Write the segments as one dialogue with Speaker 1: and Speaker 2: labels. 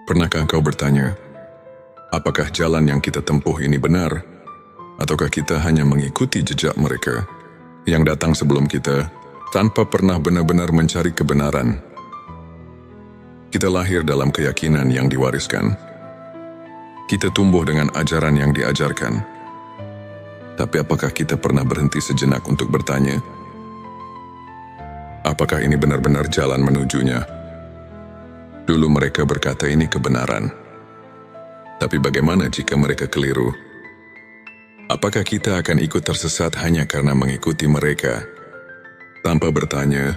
Speaker 1: Pernahkah engkau bertanya, apakah jalan yang kita tempuh ini benar, ataukah kita hanya mengikuti jejak mereka yang datang sebelum kita tanpa pernah benar-benar mencari kebenaran? Kita lahir dalam keyakinan yang diwariskan. Kita tumbuh dengan ajaran yang diajarkan. Tapi apakah kita pernah berhenti sejenak untuk bertanya, apakah ini benar-benar jalan menujunya? Dulu mereka berkata ini kebenaran. Tapi bagaimana jika mereka keliru? Apakah kita akan ikut tersesat hanya karena mengikuti mereka? Tanpa bertanya,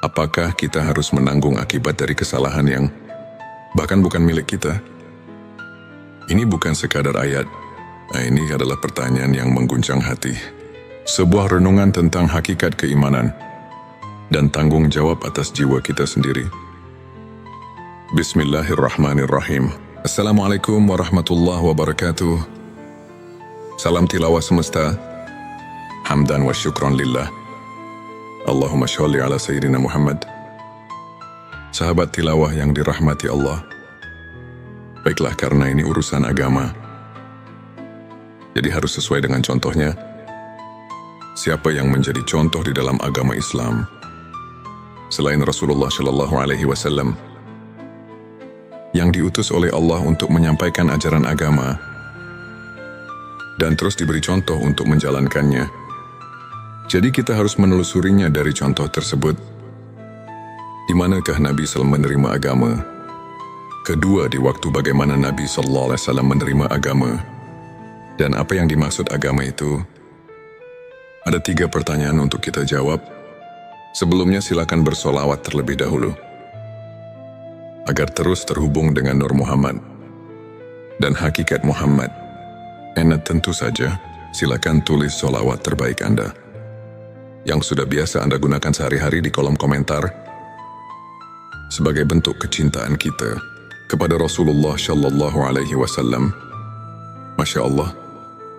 Speaker 1: apakah kita harus menanggung akibat dari kesalahan yang bahkan bukan milik kita? Ini bukan sekadar ayat. Ini adalah pertanyaan yang mengguncang hati. Sebuah renungan tentang hakikat keimanan dan tanggung jawab atas jiwa kita sendiri. Bismillahirrahmanirrahim. Assalamualaikum warahmatullahi wabarakatuh. Salam tilawah semesta. Hamdan wa syukran lillah. Allahumma sholli ala Sayyidina Muhammad. Sahabat tilawah yang dirahmati Allah. Baiklah, karena ini urusan agama, jadi harus sesuai dengan contohnya. Siapa yang menjadi contoh di dalam agama Islam selain Rasulullah Shallallahu Alaihi Wasallam yang diutus oleh Allah untuk menyampaikan ajaran agama dan terus diberi contoh untuk menjalankannya? Jadi kita harus menelusurinya dari contoh tersebut. Di manakah Nabi SAW menerima agama? Kedua, di waktu bagaimana Nabi SAW menerima agama? Dan apa yang dimaksud agama itu? Ada 3 pertanyaan untuk kita jawab. Sebelumnya silakan bersolawat terlebih dahulu, agar terus terhubung dengan Nur Muhammad dan hakikat Muhammad. Tentu saja, silakan tulis solawat terbaik Anda yang sudah biasa Anda gunakan sehari-hari di kolom komentar sebagai bentuk kecintaan kita kepada Rasulullah Shallallahu Alaihi Wasallam. Masya Allah,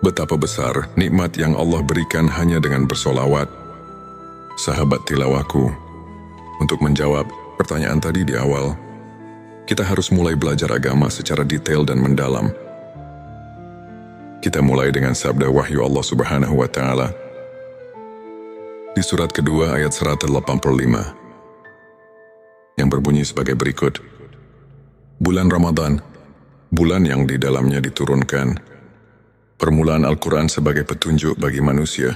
Speaker 1: betapa besar nikmat yang Allah berikan hanya dengan bersolawat. Sahabat tilawahku, untuk menjawab pertanyaan tadi di awal, kita harus mulai belajar agama secara detail dan mendalam. Kita mulai dengan sabda wahyu Allah Subhanahu wa Ta'ala di surat kedua ayat 185 yang berbunyi sebagai berikut. Bulan Ramadan, bulan yang di dalamnya diturunkan permulaan Al-Quran sebagai petunjuk bagi manusia,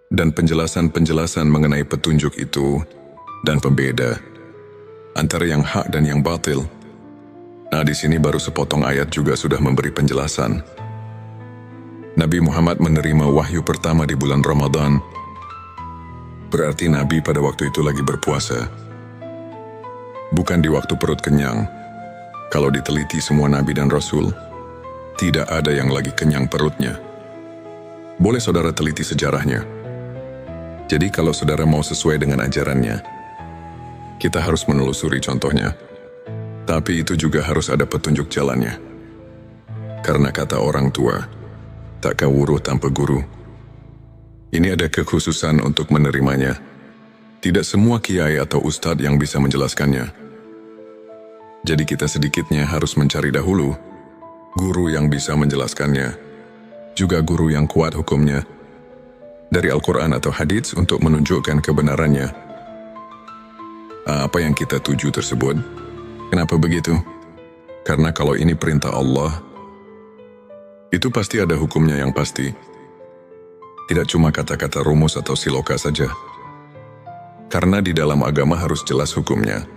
Speaker 1: dan penjelasan-penjelasan mengenai petunjuk itu dan pembeda antara yang hak dan yang batil. Nah, di sini baru sepotong ayat juga sudah memberi penjelasan. Nabi Muhammad menerima wahyu pertama di bulan Ramadan. Berarti Nabi pada waktu itu lagi berpuasa, bukan di waktu perut kenyang. Kalau diteliti semua Nabi dan Rasul, tidak ada yang lagi kenyang perutnya. Boleh saudara teliti sejarahnya. Jadi kalau saudara mau sesuai dengan ajarannya, kita harus menelusuri contohnya. Tapi itu juga harus ada petunjuk jalannya. Karena kata orang tua, tak kawuruh tanpa guru. Ini ada kekhususan untuk menerimanya. Tidak semua kiai atau ustadz yang bisa menjelaskannya. Jadi kita sedikitnya harus mencari dahulu guru yang bisa menjelaskannya, juga guru yang kuat hukumnya dari Al-Quran atau hadits untuk menunjukkan kebenarannya. Apa yang kita tuju tersebut? Kenapa begitu? Karena kalau ini perintah Allah, itu pasti ada hukumnya yang pasti. Tidak cuma kata-kata rumus atau siloka saja. Karena di dalam agama harus jelas hukumnya.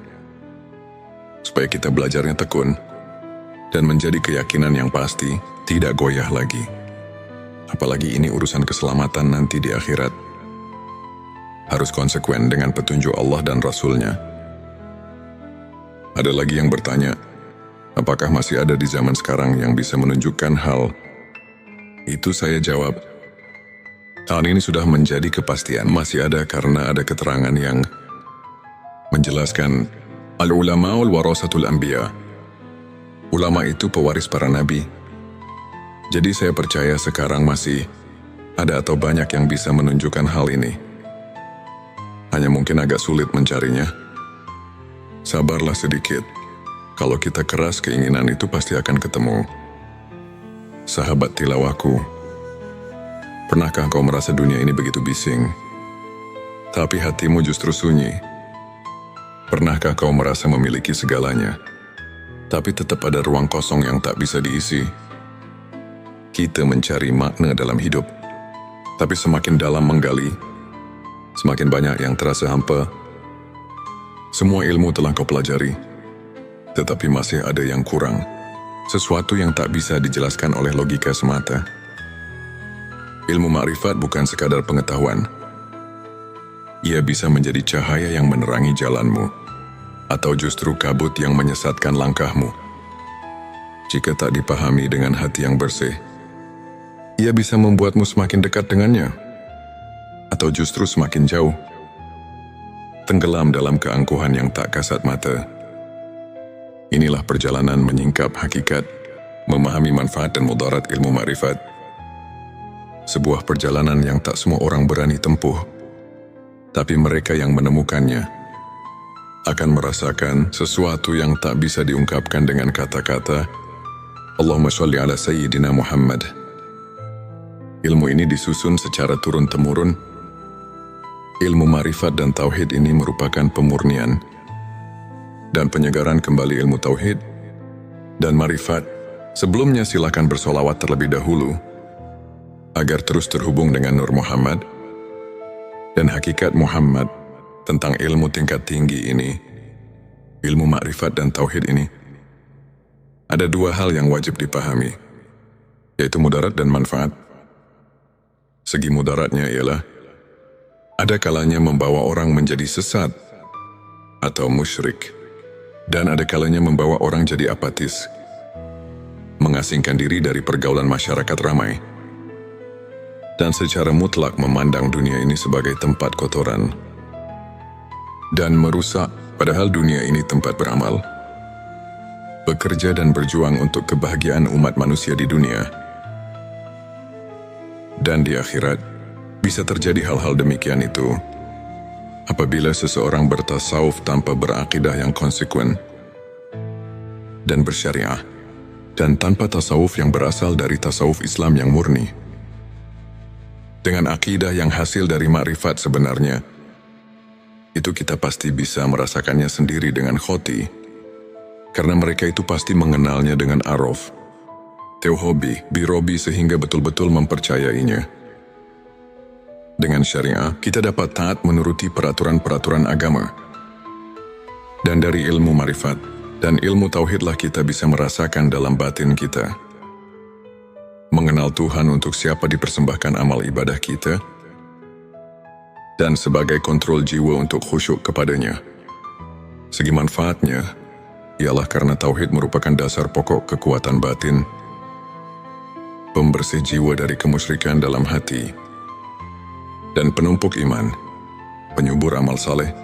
Speaker 1: Supaya kita belajarnya tekun dan menjadi keyakinan yang pasti, tidak goyah lagi. Apalagi ini urusan keselamatan nanti di akhirat. Harus konsekuen dengan petunjuk Allah dan Rasul-Nya. Ada lagi yang bertanya, apakah masih ada di zaman sekarang yang bisa menunjukkan hal itu? Saya jawab, tahun ini sudah menjadi kepastian. Masih ada karena ada keterangan yang menjelaskan al-ulama'ul warasatul anbiya. Ulama itu pewaris para nabi. Jadi saya percaya sekarang masih ada atau banyak yang bisa menunjukkan hal ini. Hanya mungkin agak sulit mencarinya. Sabarlah sedikit. Kalau kita keras, keinginan itu pasti akan ketemu. Sahabat tilawahku, pernahkah kau merasa dunia ini begitu bising, tapi hatimu justru sunyi? Pernahkah kau merasa memiliki segalanya, tapi tetap ada ruang kosong yang tak bisa diisi? Kita mencari makna dalam hidup, tapi semakin dalam menggali, semakin banyak yang terasa hampa. Semua ilmu telah kau pelajari, tetapi masih ada yang kurang. Sesuatu yang tak bisa dijelaskan oleh logika semata. Ilmu makrifat bukan sekadar pengetahuan. Ia bisa menjadi cahaya yang menerangi jalanmu, atau justru kabut yang menyesatkan langkahmu. Jika tak dipahami dengan hati yang bersih, ia bisa membuatmu semakin dekat dengannya, atau justru semakin jauh, tenggelam dalam keangkuhan yang tak kasat mata. Inilah perjalanan menyingkap hakikat, memahami manfaat dan mudarat ilmu makrifat. Sebuah perjalanan yang tak semua orang berani tempuh, tapi mereka yang menemukannya akan merasakan sesuatu yang tak bisa diungkapkan dengan kata-kata. Allahumma sholli ala Sayyidina Muhammad. Ilmu ini disusun secara turun-temurun. Ilmu makrifat dan tauhid ini merupakan pemurnian dan penyegaran kembali ilmu tauhid dan makrifat. Sebelumnya silakan bersolawat terlebih dahulu agar terus terhubung dengan Nur Muhammad dan hakikat Muhammad tentang ilmu tingkat tinggi ini, ilmu makrifat dan tauhid ini. Ada dua hal yang wajib dipahami, yaitu mudarat dan manfaat. Segi mudaratnya ialah ada kalanya membawa orang menjadi sesat atau musyrik, dan ada kalanya membawa orang jadi apatis, mengasingkan diri dari pergaulan masyarakat ramai, dan secara mutlak memandang dunia ini sebagai tempat kotoran dan merusak, padahal dunia ini tempat beramal, bekerja dan berjuang untuk kebahagiaan umat manusia di dunia. Dan di akhirat, bisa terjadi hal-hal demikian itu apabila seseorang bertasawuf tanpa berakidah yang konsekuen dan bersyariah, dan tanpa tasawuf yang berasal dari tasawuf Islam yang murni. Dengan akidah yang hasil dari makrifat sebenarnya, itu kita pasti bisa merasakannya sendiri dengan khoti, karena mereka itu pasti mengenalnya dengan araf, tauhobi, birobi, sehingga betul-betul mempercayainya. Dengan syariah, kita dapat taat menuruti peraturan-peraturan agama. Dan dari ilmu marifat dan ilmu tauhidlah kita bisa merasakan dalam batin kita, mengenal Tuhan untuk siapa dipersembahkan amal ibadah kita, dan sebagai kontrol jiwa untuk khusyuk kepadanya. Segi manfaatnya ialah karena tauhid merupakan dasar pokok kekuatan batin, pembersih jiwa dari kemusyrikan dalam hati, dan penumpuk iman, penyubur amal saleh,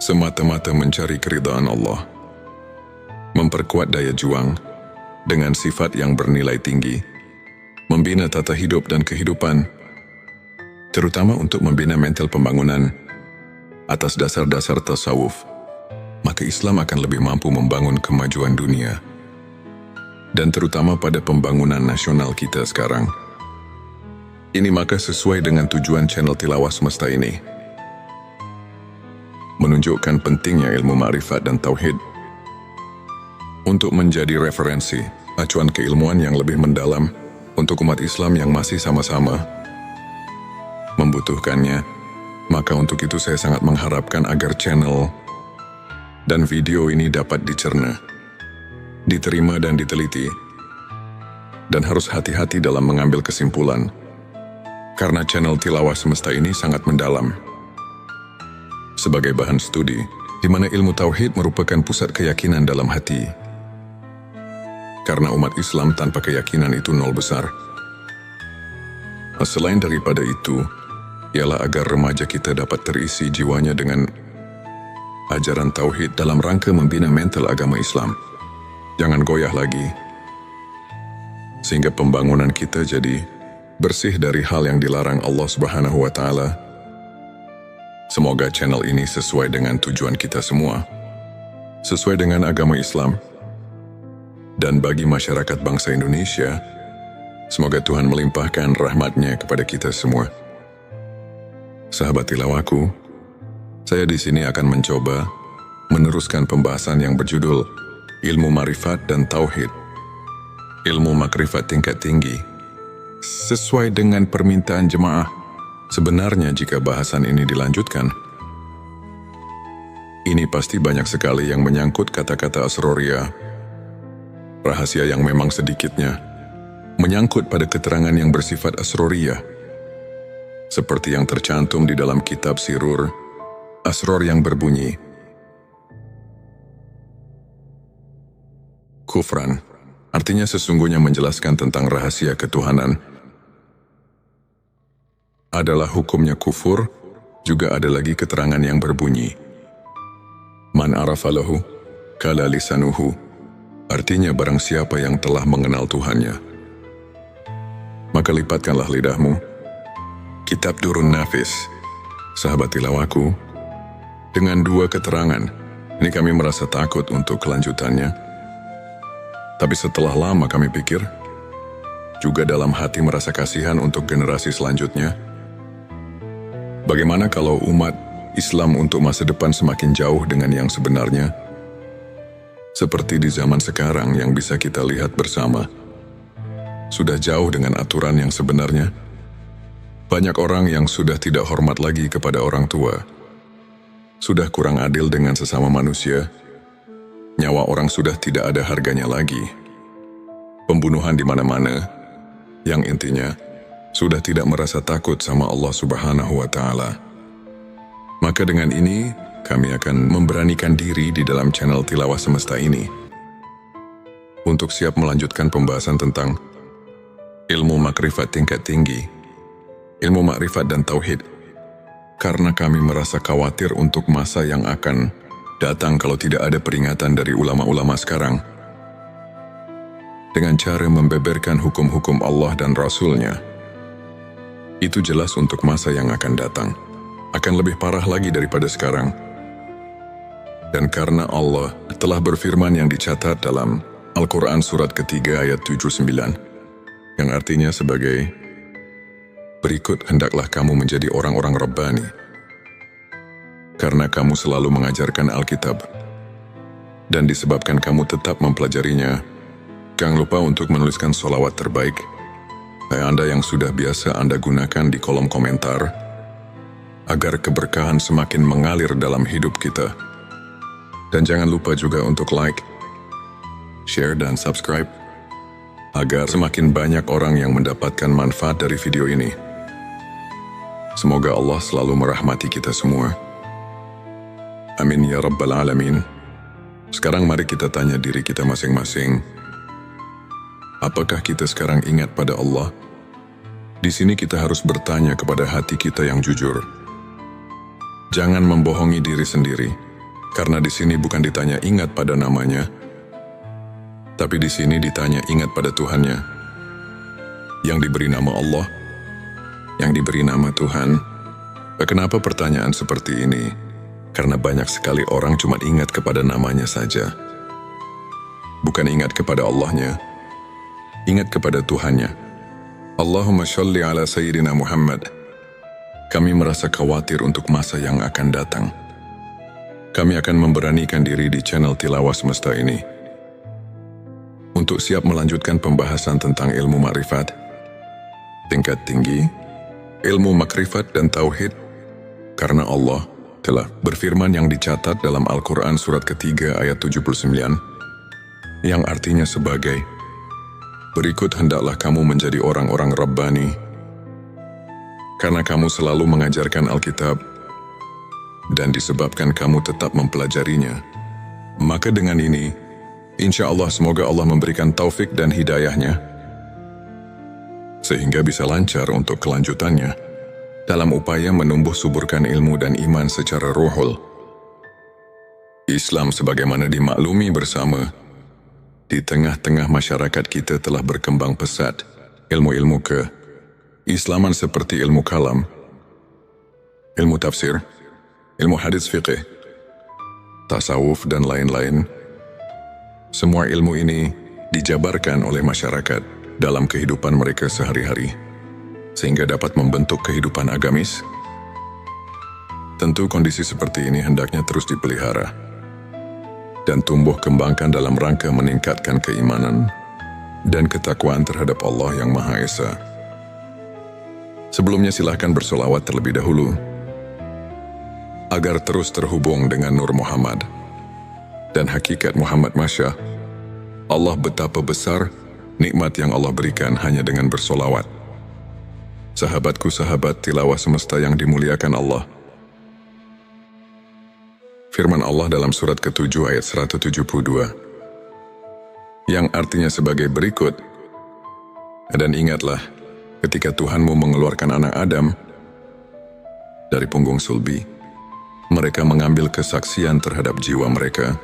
Speaker 1: semata-mata mencari keridhaan Allah, memperkuat daya juang dengan sifat yang bernilai tinggi, membina tata hidup dan kehidupan, terutama untuk membina mental pembangunan atas dasar-dasar tasawuf. Maka Islam akan lebih mampu membangun kemajuan dunia, dan terutama pada pembangunan nasional kita sekarang. Ini maka sesuai dengan tujuan channel Tilawah Semesta ini, menunjukkan pentingnya ilmu makrifat dan tauhid untuk menjadi referensi, acuan keilmuan yang lebih mendalam untuk umat Islam yang masih sama-sama membutuhkannya. Maka untuk itu saya sangat mengharapkan agar channel dan video ini dapat dicerna, diterima dan diteliti, dan harus hati-hati dalam mengambil kesimpulan, karena channel Tilawah Semesta ini sangat mendalam sebagai bahan studi, di mana ilmu tauhid merupakan pusat keyakinan dalam hati. Karena umat Islam tanpa keyakinan itu nol besar. Selain daripada itu, ialah agar remaja kita dapat terisi jiwanya dengan ajaran tauhid dalam rangka membina mental agama Islam. Jangan goyah lagi, sehingga pembangunan kita jadi bersih dari hal yang dilarang Allah Subhanahu wa Ta'ala. Semoga channel ini sesuai dengan tujuan kita semua, sesuai dengan agama Islam, dan bagi masyarakat bangsa Indonesia. Semoga Tuhan melimpahkan rahmat-Nya kepada kita semua. Sahabat tilawahku, saya di sini akan mencoba meneruskan pembahasan yang berjudul Ilmu Ma'rifat dan Tauhid. Ilmu makrifat tingkat tinggi. Sesuai dengan permintaan jemaah, sebenarnya jika bahasan ini dilanjutkan, ini pasti banyak sekali yang menyangkut kata-kata asroria, rahasia yang memang sedikitnya menyangkut pada keterangan yang bersifat asroria, seperti yang tercantum di dalam kitab Sirur, asror yang berbunyi, kufran, artinya sesungguhnya menjelaskan tentang rahasia ketuhanan, adalah hukumnya kufur. Juga ada lagi keterangan yang berbunyi, man arafalahu kala lisanuhu, artinya barang siapa yang telah mengenal Tuhannya, maka lipatkanlah lidahmu. Kitab Durun Nafis. Sahabat tilawahku, dengan dua keterangan ini kami merasa takut untuk kelanjutannya. Tapi setelah lama kami pikir, juga dalam hati merasa kasihan untuk generasi selanjutnya. Bagaimana kalau umat Islam untuk masa depan semakin jauh dengan yang sebenarnya? Seperti di zaman sekarang yang bisa kita lihat bersama, sudah jauh dengan aturan yang sebenarnya. Banyak orang yang sudah tidak hormat lagi kepada orang tua, sudah kurang adil dengan sesama manusia, nyawa orang sudah tidak ada harganya lagi, pembunuhan di mana-mana, yang intinya sudah tidak merasa takut sama Allah Subhanahu wa Ta'ala. Maka dengan ini, kami akan memberanikan diri di dalam channel Tilawah Semesta ini untuk siap melanjutkan pembahasan tentang ilmu makrifat tingkat tinggi, ilmu makrifat dan tauhid, karena kami merasa khawatir untuk masa yang akan datang kalau tidak ada peringatan dari ulama-ulama sekarang dengan cara membeberkan hukum-hukum Allah dan Rasul-Nya. Itu jelas untuk masa yang akan datang akan lebih parah lagi daripada sekarang. Dan karena Allah telah berfirman yang dicatat dalam Al-Quran surat ketiga ayat 79, yang artinya sebagai berikut, hendaklah kamu menjadi orang-orang Rabbani, karena kamu selalu mengajarkan Alkitab, dan disebabkan kamu tetap mempelajarinya, jangan lupa untuk menuliskan sholawat terbaik Anda yang sudah biasa Anda gunakan di kolom komentar, agar keberkahan semakin mengalir dalam hidup kita. Dan jangan lupa juga untuk like, share dan subscribe, agar semakin banyak orang yang mendapatkan manfaat dari video ini. Semoga Allah selalu merahmati kita semua. Amin ya Rabbal Alamin. Sekarang mari kita tanya diri kita masing-masing, apakah kita sekarang ingat pada Allah? Di sini kita harus bertanya kepada hati kita yang jujur. Jangan membohongi diri sendiri, karena di sini bukan ditanya ingat pada namanya, tapi di sini ditanya ingat pada Tuhannya, yang diberi nama Allah, yang diberi nama Tuhan. Kenapa pertanyaan seperti ini? Karena banyak sekali orang cuma ingat kepada namanya saja, bukan ingat kepada Allahnya, ingat kepada Tuhannya. Allahumma sholli ala Sayyidina Muhammad. Kami merasa khawatir untuk masa yang akan datang. Kami akan memberanikan diri di channel Tilawah Semesta ini untuk siap melanjutkan pembahasan tentang ilmu makrifat tingkat tinggi, ilmu makrifat dan tauhid, karena Allah telah berfirman yang dicatat dalam Al-Quran surat ketiga ayat 79, yang artinya sebagai berikut, hendaklah kamu menjadi orang-orang Rabbani, karena kamu selalu mengajarkan Alkitab, dan disebabkan kamu tetap mempelajarinya. Maka dengan ini, insya Allah semoga Allah memberikan taufik dan hidayahnya, sehingga bisa lancar untuk kelanjutannya, dalam upaya menumbuh suburkan ilmu dan iman secara ruhul. Islam sebagaimana dimaklumi bersama, di tengah-tengah masyarakat kita telah berkembang pesat ilmu-ilmu keislaman seperti ilmu kalam, ilmu tafsir, ilmu hadis fiqih, tasawuf dan lain-lain. Semua ilmu ini dijabarkan oleh masyarakat dalam kehidupan mereka sehari-hari, sehingga dapat membentuk kehidupan agamis. Tentu kondisi seperti ini hendaknya terus dipelihara dan tumbuh kembangkan dalam rangka meningkatkan keimanan dan ketakwaan terhadap Allah yang Maha Esa. Sebelumnya silahkan bersolawat terlebih dahulu, agar terus terhubung dengan Nur Muhammad dan hakikat Muhammad. Masya Allah, betapa besar nikmat yang Allah berikan hanya dengan bersolawat. Sahabatku, sahabat tilawah semesta yang dimuliakan Allah, firman Allah dalam surat ke-7 ayat 172, yang artinya sebagai berikut, dan ingatlah ketika Tuhanmu mengeluarkan anak Adam dari punggung sulbi, mereka mengambil kesaksian terhadap jiwa mereka.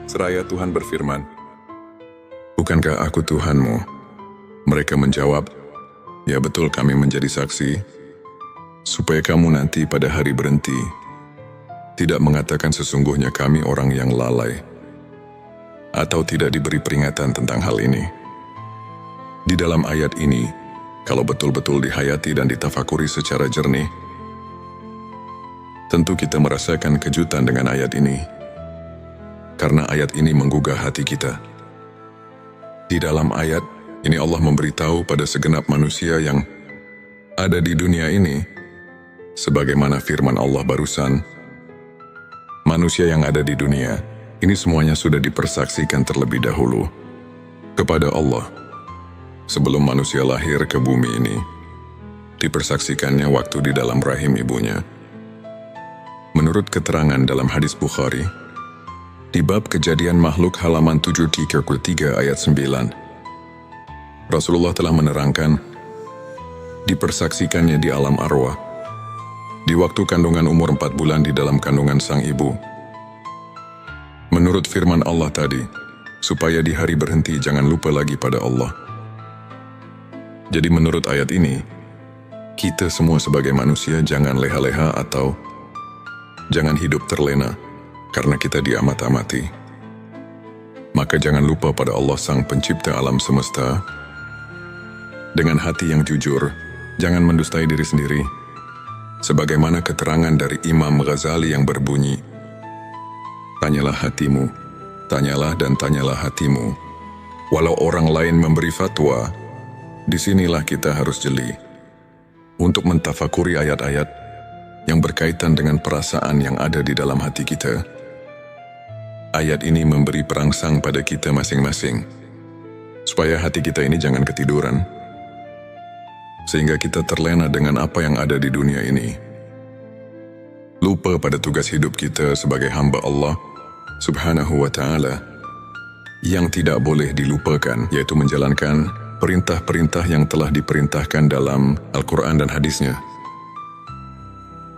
Speaker 1: Seraya Tuhan berfirman, bukankah aku Tuhanmu? Mereka menjawab, ya betul, kami menjadi saksi, supaya kamu nanti pada hari berhenti tidak mengatakan sesungguhnya kami orang yang lalai, atau tidak diberi peringatan tentang hal ini. Di dalam ayat ini, kalau betul-betul dihayati dan ditafakuri secara jernih, tentu kita merasakan kejutan dengan ayat ini, karena ayat ini menggugah hati kita. Di dalam ayat ini Allah memberitahu pada segenap manusia yang ada di dunia ini, sebagaimana firman Allah barusan, manusia yang ada di dunia ini semuanya sudah dipersaksikan terlebih dahulu kepada Allah. Sebelum manusia lahir ke bumi ini, dipersaksikannya waktu di dalam rahim ibunya. Menurut keterangan dalam hadis Bukhari, di bab kejadian makhluk halaman 7-3 ayat 9, Rasulullah telah menerangkan, dipersaksikannya di alam arwah, di waktu kandungan umur 4 bulan di dalam kandungan sang ibu. Menurut firman Allah tadi, supaya di hari berhenti jangan lupa lagi pada Allah. Jadi menurut ayat ini, kita semua sebagai manusia jangan leha-leha atau jangan hidup terlena karena kita diamat-amati. Maka jangan lupa pada Allah sang pencipta alam semesta. Dengan hati yang jujur, jangan mendustai diri sendiri. Sebagaimana keterangan dari Imam Ghazali yang berbunyi, tanyalah hatimu, tanyalah dan tanyalah hatimu. Walau orang lain memberi fatwa, disinilah kita harus jeli untuk mentafakuri ayat-ayat yang berkaitan dengan perasaan yang ada di dalam hati kita. Ayat ini memberi perangsang pada kita masing-masing, supaya hati kita ini jangan ketiduran, sehingga kita terlena dengan apa yang ada di dunia ini. Lupa pada tugas hidup kita sebagai hamba Allah Subhanahu wa ta'ala, yang tidak boleh dilupakan, yaitu menjalankan perintah-perintah yang telah diperintahkan dalam Al-Quran dan hadisnya.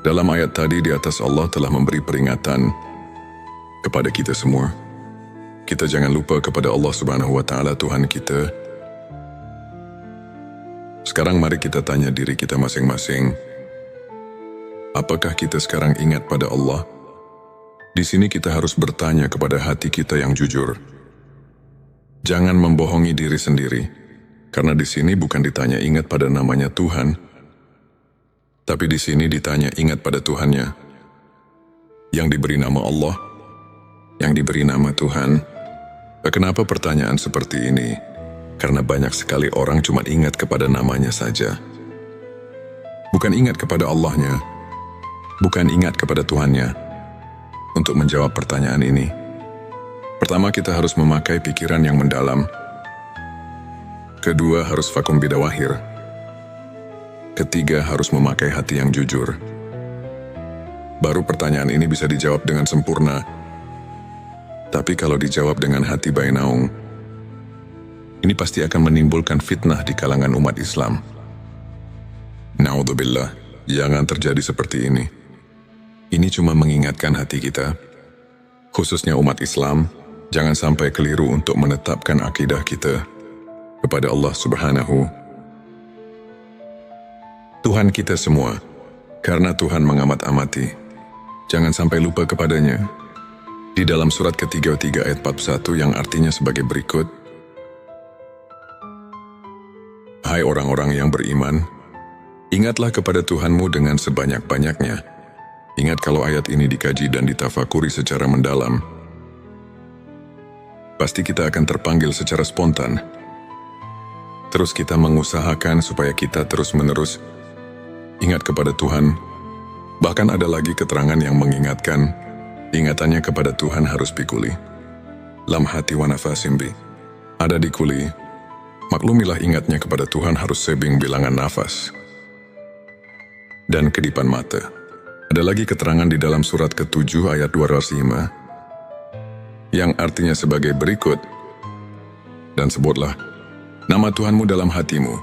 Speaker 1: Dalam ayat tadi di atas Allah telah memberi peringatan kepada kita semua. Kita jangan lupa kepada Allah Subhanahu wa ta'ala, Tuhan kita. Sekarang mari kita tanya diri kita masing-masing, apakah kita sekarang ingat pada Allah? Di sini kita harus bertanya kepada hati kita yang jujur. Jangan membohongi diri sendiri, karena di sini bukan ditanya ingat pada namanya Tuhan, tapi di sini ditanya ingat pada Tuhannya, yang diberi nama Allah, yang diberi nama Tuhan. Kenapa pertanyaan seperti ini? Karena banyak sekali orang cuma ingat kepada namanya saja. Bukan ingat kepada Allahnya, bukan ingat kepada Tuhannya. Untuk menjawab pertanyaan ini, pertama kita harus memakai pikiran yang mendalam. Kedua, harus vakum bidawahir. Ketiga, harus memakai hati yang jujur. Baru pertanyaan ini bisa dijawab dengan sempurna. Tapi kalau dijawab dengan hati bainaung, ini pasti akan menimbulkan fitnah di kalangan umat Islam. Na'udzubillah, jangan terjadi seperti ini. Ini cuma mengingatkan hati kita, khususnya umat Islam, jangan sampai keliru untuk menetapkan akidah kita kepada Allah Subhanahu Tuhan kita semua, karena Tuhan mengamat-amati. Jangan sampai lupa kepadanya. Di dalam surat ke-33 ayat 41 yang artinya sebagai berikut, Hai orang-orang yang beriman, ingatlah kepada Tuhanmu dengan sebanyak-banyaknya. Ingat kalau ayat ini dikaji dan ditafakuri secara mendalam, pasti kita akan terpanggil secara spontan. Terus kita mengusahakan supaya kita terus-menerus ingat kepada Tuhan. Bahkan ada lagi keterangan yang mengingatkan, ingatannya kepada Tuhan harus bikuli. Lam hati wa nafasim bi. Ada di kuli, maklumilah ingatnya kepada Tuhan harus sebing bilangan nafas. Dan kedipan mata. Ada lagi keterangan di dalam surat ke-7 ayat 205, yang artinya sebagai berikut, dan sebutlah nama Tuhanmu dalam hatimu,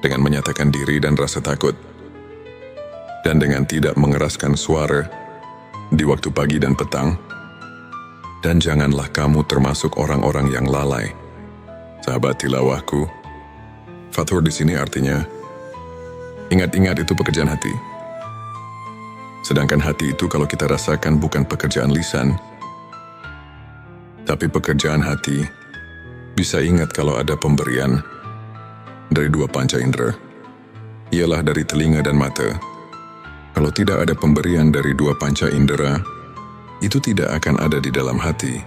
Speaker 1: dengan menyatakan diri dan rasa takut, dan dengan tidak mengeraskan suara di waktu pagi dan petang, dan janganlah kamu termasuk orang-orang yang lalai. Sahabat tilawahku, Fathur di sini artinya, ingat-ingat itu pekerjaan hati. Sedangkan hati itu kalau kita rasakan bukan pekerjaan lisan, tapi pekerjaan hati bisa ingat kalau ada pemberian dari dua panca indera, ialah dari telinga dan mata. Kalau tidak ada pemberian dari dua panca indera, itu tidak akan ada di dalam hati.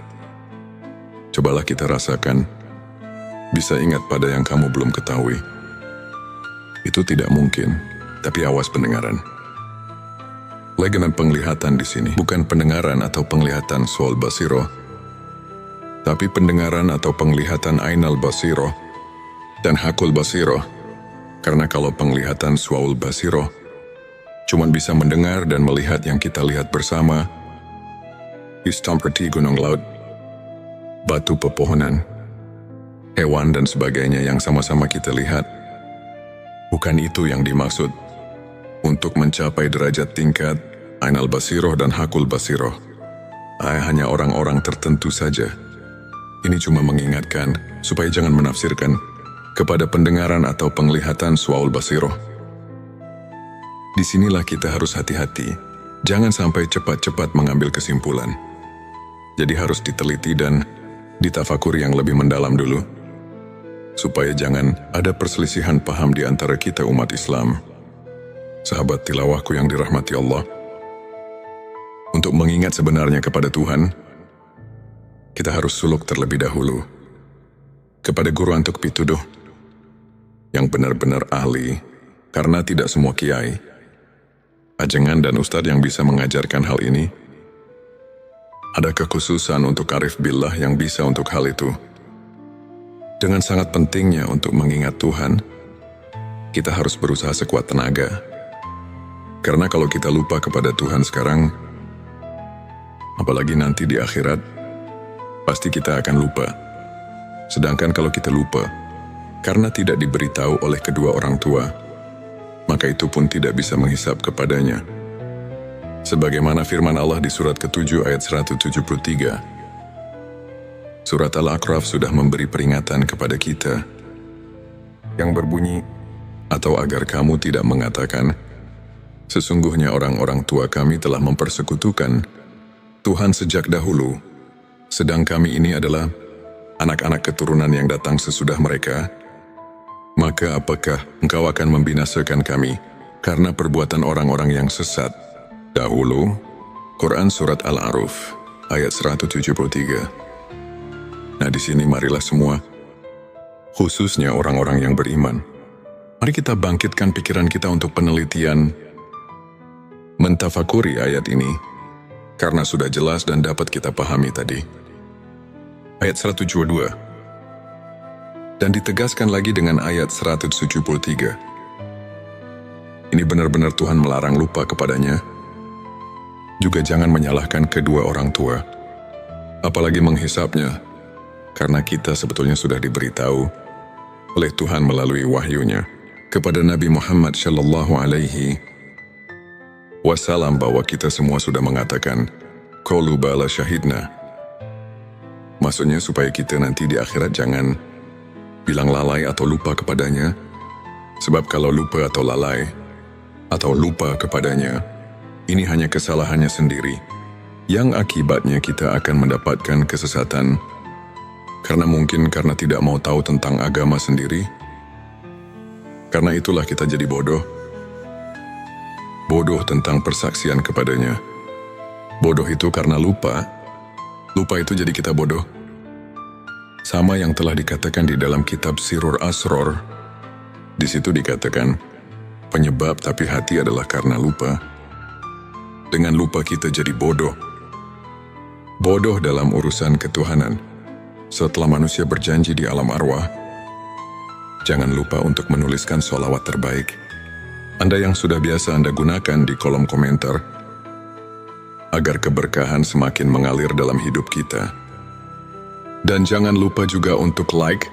Speaker 1: Cobalah kita rasakan, bisa ingat pada yang kamu belum ketahui. Itu tidak mungkin, tapi awas pendengaran. Legenan penglihatan di sini bukan pendengaran atau penglihatan soal basiroh, tapi pendengaran atau penglihatan ainal basiroh dan hakul basiroh. Karena kalau penglihatan suaul basiroh cuman bisa mendengar dan melihat yang kita lihat bersama, seperti gunung laut, batu pepohonan, hewan dan sebagainya yang sama-sama kita lihat. Bukan itu yang dimaksud untuk mencapai derajat tingkat ainal basiroh dan hakul basiroh. Hanya orang-orang tertentu saja. Ini cuma mengingatkan supaya jangan menafsirkan kepada pendengaran atau penglihatan suaul basiroh. Disinilah kita harus hati-hati. Jangan sampai cepat-cepat mengambil kesimpulan. Jadi harus diteliti dan ditafakuri yang lebih mendalam dulu, supaya jangan ada perselisihan paham di antara kita umat Islam. Sahabat tilawahku yang dirahmati Allah, untuk mengingat sebenarnya kepada Tuhan, kita harus suluk terlebih dahulu kepada guru antuk pituduh yang benar-benar ahli, karena tidak semua kiai, ajengan dan ustadz yang bisa mengajarkan hal ini. Ada kekhususan untuk arif billah yang bisa untuk hal itu. Dengan sangat pentingnya untuk mengingat Tuhan, kita harus berusaha sekuat tenaga. Karena kalau kita lupa kepada Tuhan sekarang, apalagi nanti di akhirat, pasti kita akan lupa. Sedangkan kalau kita lupa, karena tidak diberitahu oleh kedua orang tua, maka itu pun tidak bisa menghisap kepadanya. Sebagaimana firman Allah di surat ke-7 ayat 173. Surat Al-A'raf sudah memberi peringatan kepada kita yang berbunyi, atau agar kamu tidak mengatakan, sesungguhnya orang-orang tua kami telah mempersekutukan Tuhan sejak dahulu, sedang kami ini adalah anak-anak keturunan yang datang sesudah mereka. Maka apakah engkau akan membinasakan kami karena perbuatan orang-orang yang sesat dahulu? Quran Surat Al-A'raf ayat 173. Nah di sini marilah semua, khususnya orang-orang yang beriman, mari kita bangkitkan pikiran kita untuk penelitian, mentafakuri ayat ini, karena sudah jelas dan dapat kita pahami tadi. Ayat 172. Dan ditegaskan lagi dengan ayat 173. Ini benar-benar Tuhan melarang lupa kepadanya. Juga jangan menyalahkan kedua orang tua, apalagi menghisapnya, karena kita sebetulnya sudah diberitahu oleh Tuhan melalui wahyunya kepada Nabi Muhammad Shallallahu Alaihi Wasallam bahwa kita semua sudah mengatakan qalu bala syahidna. Maksudnya supaya kita nanti di akhirat jangan bilang lalai atau lupa kepadanya, sebab kalau lupa atau lalai atau lupa kepadanya, ini hanya kesalahannya sendiri, yang akibatnya kita akan mendapatkan kesesatan, karena mungkin karena tidak mau tahu tentang agama sendiri, Karena itulah kita jadi bodoh. Bodoh tentang persaksian kepadanya. Bodoh itu karena lupa. Lupa itu jadi kita bodoh. Sama yang telah dikatakan di dalam kitab Sirur Asror. Di situ dikatakan, penyebab tapi hati adalah karena lupa. Dengan lupa kita jadi bodoh. Bodoh dalam urusan ketuhanan. Setelah manusia berjanji di alam arwah, jangan lupa untuk menuliskan sholawat terbaik. Anda yang sudah biasa Anda gunakan di kolom komentar, agar keberkahan semakin mengalir dalam hidup kita. Dan jangan lupa juga untuk like,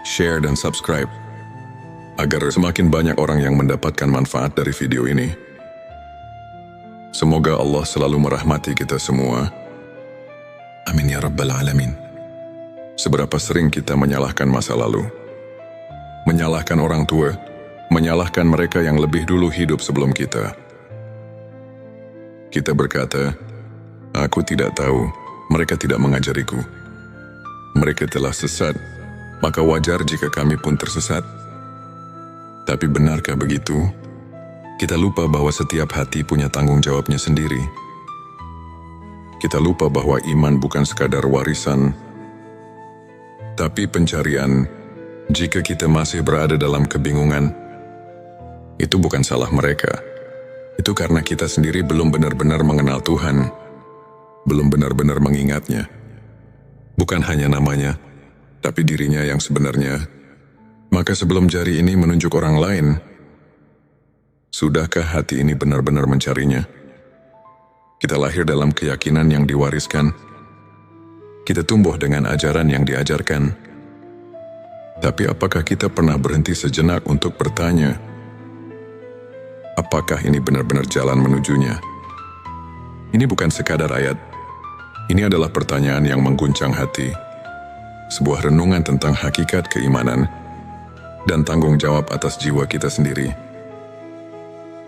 Speaker 1: share, dan subscribe, agar semakin banyak orang yang mendapatkan manfaat dari video ini. Semoga Allah selalu merahmati kita semua. Amin ya Rabbal Alamin. Seberapa sering kita menyalahkan masa lalu, menyalahkan orang tua, menyalahkan mereka yang lebih dulu hidup sebelum kita. Kita berkata, aku tidak tahu, mereka tidak mengajariku. Mereka telah sesat, maka wajar jika kami pun tersesat. Tapi benarkah begitu? Kita lupa bahwa setiap hati punya tanggung jawabnya sendiri. Kita lupa bahwa iman bukan sekadar warisan, tapi pencarian. Jika kita masih berada dalam kebingungan, itu bukan salah mereka. Itu karena kita sendiri belum benar-benar mengenal Tuhan, belum benar-benar mengingatnya. Bukan hanya namanya, tapi dirinya yang sebenarnya. Maka sebelum jari ini menunjuk orang lain, sudahkah hati ini benar-benar mencarinya? Kita lahir dalam keyakinan yang diwariskan. Kita tumbuh dengan ajaran yang diajarkan. Tapi apakah kita pernah berhenti sejenak untuk bertanya, apakah ini benar-benar jalan menujunya? Ini bukan sekadar ayat. Ini adalah pertanyaan yang mengguncang hati. Sebuah renungan tentang hakikat keimanan dan tanggung jawab atas jiwa kita sendiri.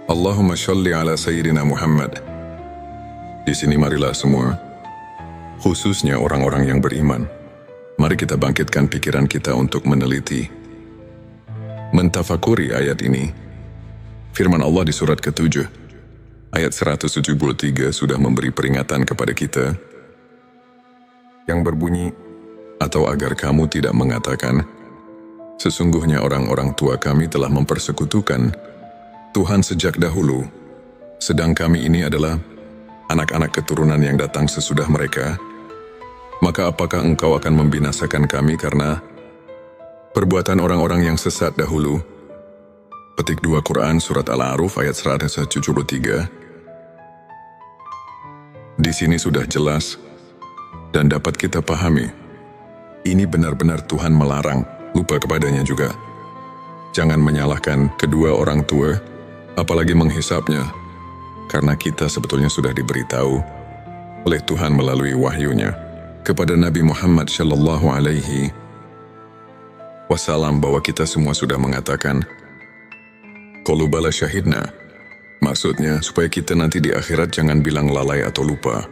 Speaker 1: Allahumma sholli ala Sayyidina Muhammad. Di sini marilah semua, khususnya orang-orang yang beriman, mari kita bangkitkan pikiran kita untuk meneliti, mentafakuri ayat ini. Firman Allah di surat ke-7, ayat 173 sudah memberi peringatan kepada kita, yang berbunyi, atau agar kamu tidak mengatakan, sesungguhnya orang-orang tua kami telah mempersekutukan Tuhan sejak dahulu, sedang kami ini adalah anak-anak keturunan yang datang sesudah mereka. Maka apakah engkau akan membinasakan kami karena perbuatan orang-orang yang sesat dahulu? Petik 2 Quran Surat Al-A'raf ayat 173. Di sini sudah jelas dan dapat kita pahami. Ini benar-benar Tuhan melarang, lupa kepadanya juga. Jangan menyalahkan kedua orang tua, apalagi menghisapnya, karena kita sebetulnya sudah diberitahu oleh Tuhan melalui wahyunya kepada Nabi Muhammad Shallallahu Alaihi Wasallam bahwa kita semua sudah mengatakan, qalu bala syahidna, maksudnya supaya kita nanti di akhirat jangan bilang lalai atau lupa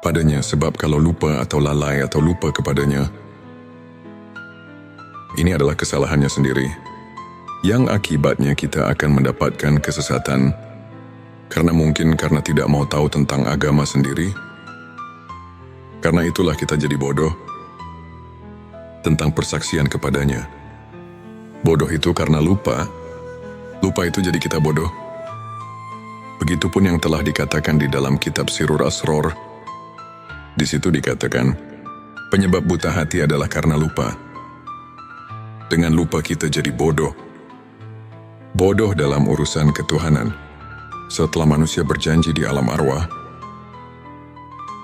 Speaker 1: padanya, sebab kalau lupa atau lalai atau lupa kepadanya, ini adalah kesalahannya sendiri, yang akibatnya kita akan mendapatkan kesesatan, karena tidak mau tahu tentang agama sendiri. Karena itulah kita jadi bodoh tentang persaksian kepadanya. Bodoh itu karena lupa. Lupa itu jadi kita bodoh. Begitupun yang telah dikatakan di dalam kitab Sirur Asror. Di situ dikatakan, penyebab buta hati adalah karena lupa. Dengan lupa kita jadi bodoh. Bodoh dalam urusan ketuhanan. Setelah manusia berjanji di alam arwah,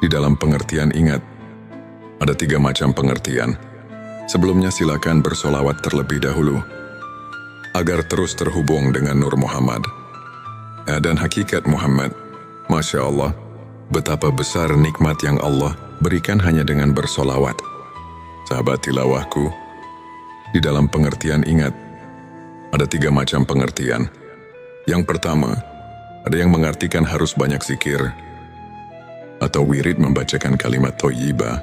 Speaker 1: di dalam pengertian ingat, ada 3 macam pengertian. Sebelumnya silakan bersolawat terlebih dahulu, agar terus terhubung dengan Nur Muhammad. Dan hakikat Muhammad, Masya Allah, betapa besar nikmat yang Allah berikan hanya dengan bersolawat. Sahabat tilawahku, di dalam pengertian ingat, ada 3 macam pengertian. Yang pertama, ada yang mengartikan harus banyak zikir, atau wirid membacakan kalimat thayyibah.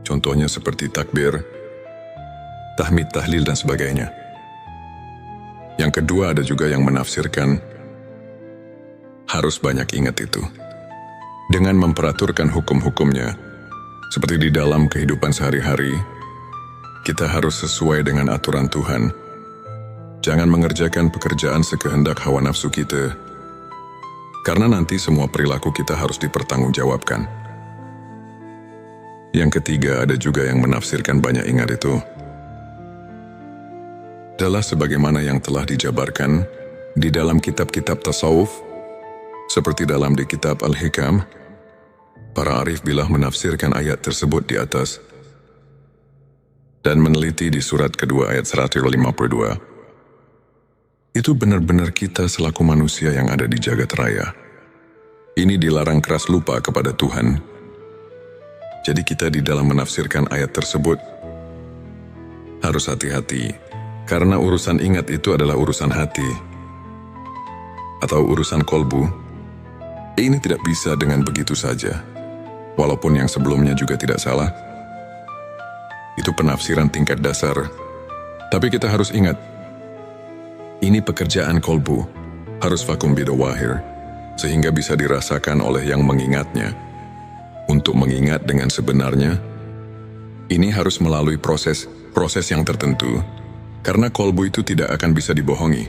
Speaker 1: Contohnya seperti takbir tahmid, tahlil, dan sebagainya. Yang kedua, ada juga yang menafsirkan harus banyak ingat itu. Dengan memperaturkan hukum-hukumnya, seperti di dalam kehidupan sehari-hari, kita harus sesuai dengan aturan Tuhan. Jangan mengerjakan pekerjaan sekehendak hawa nafsu kita, karena nanti semua perilaku kita harus dipertanggungjawabkan. Yang ketiga, ada juga yang menafsirkan banyak ingat itu adalah sebagaimana yang telah dijabarkan di dalam kitab-kitab tasawuf, seperti dalam di kitab Al-Hikam. Para arif bilah menafsirkan ayat tersebut di atas dan meneliti di surat kedua ayat 152. Itu benar-benar kita selaku manusia yang ada di jagat raya. Ini dilarang keras lupa kepada Tuhan. Jadi kita di dalam menafsirkan ayat tersebut harus hati-hati, karena urusan ingat itu adalah urusan hati atau urusan kolbu. Ini tidak bisa dengan begitu saja, walaupun yang sebelumnya juga tidak salah. Itu penafsiran tingkat dasar, tapi kita harus ingat, ini pekerjaan kolbu, harus vakum bidawahir, sehingga bisa dirasakan oleh yang mengingatnya. Untuk mengingat dengan sebenarnya, ini harus melalui proses yang tertentu, karena kolbu itu tidak akan bisa dibohongi.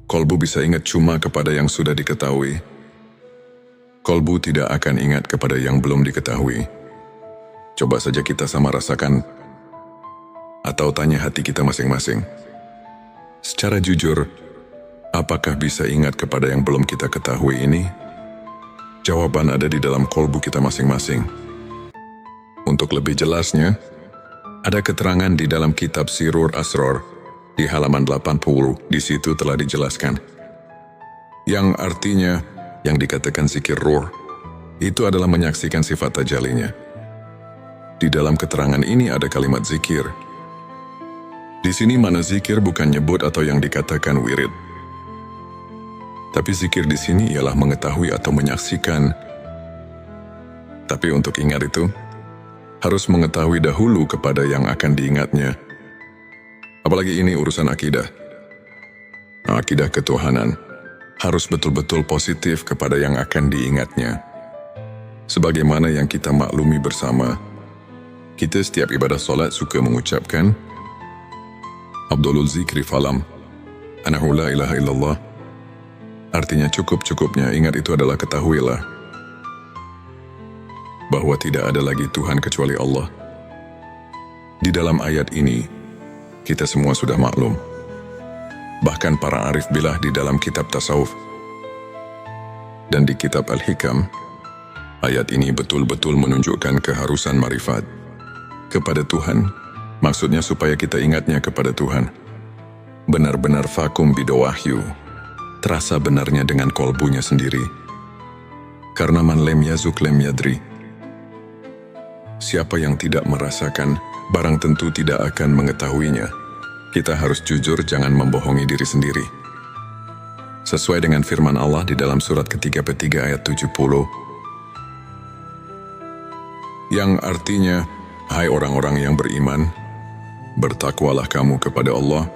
Speaker 1: Kolbu bisa ingat cuma kepada yang sudah diketahui. Kolbu tidak akan ingat kepada yang belum diketahui. Coba saja kita sama rasakan, atau tanya hati kita masing-masing. Secara jujur, apakah bisa ingat kepada yang belum kita ketahui ini? Jawaban ada di dalam kolbu kita masing-masing. Untuk lebih jelasnya, ada keterangan di dalam kitab Sirur Asror di halaman 80. Di situ telah dijelaskan. Yang artinya, yang dikatakan zikir ruh, itu adalah menyaksikan sifat tajalinya. Di dalam keterangan ini ada kalimat zikir. Di sini mana zikir bukan nyebut atau yang dikatakan wirid. Tapi zikir di sini ialah mengetahui atau menyaksikan. Tapi untuk ingat itu, harus mengetahui dahulu kepada yang akan diingatnya. Apalagi ini urusan akidah. Akidah ketuhanan harus betul-betul positif kepada yang akan diingatnya. Sebagaimana yang kita maklumi bersama, kita setiap ibadah solat suka mengucapkan Abdulul zikri falam, anahu la ilaha illallah. Artinya cukup-cukupnya ingat itu adalah ketahuilah bahwa tidak ada lagi Tuhan kecuali Allah. Di dalam ayat ini, kita semua sudah maklum. Bahkan para arif bilah di dalam kitab tasawuf dan di kitab Al-Hikam, ayat ini betul-betul menunjukkan keharusan marifat kepada Tuhan. Maksudnya supaya kita ingatnya kepada Tuhan. Benar-benar vakum bidawahyu, terasa benarnya dengan kolbunya sendiri. Karena man lem yazuk lem yadri. Siapa yang tidak merasakan, barang tentu tidak akan mengetahuinya. Kita harus jujur, jangan membohongi diri sendiri. Sesuai dengan firman Allah di dalam surat ketiga ayat 70. Yang artinya, hai orang-orang yang beriman, bertakwalah kamu kepada Allah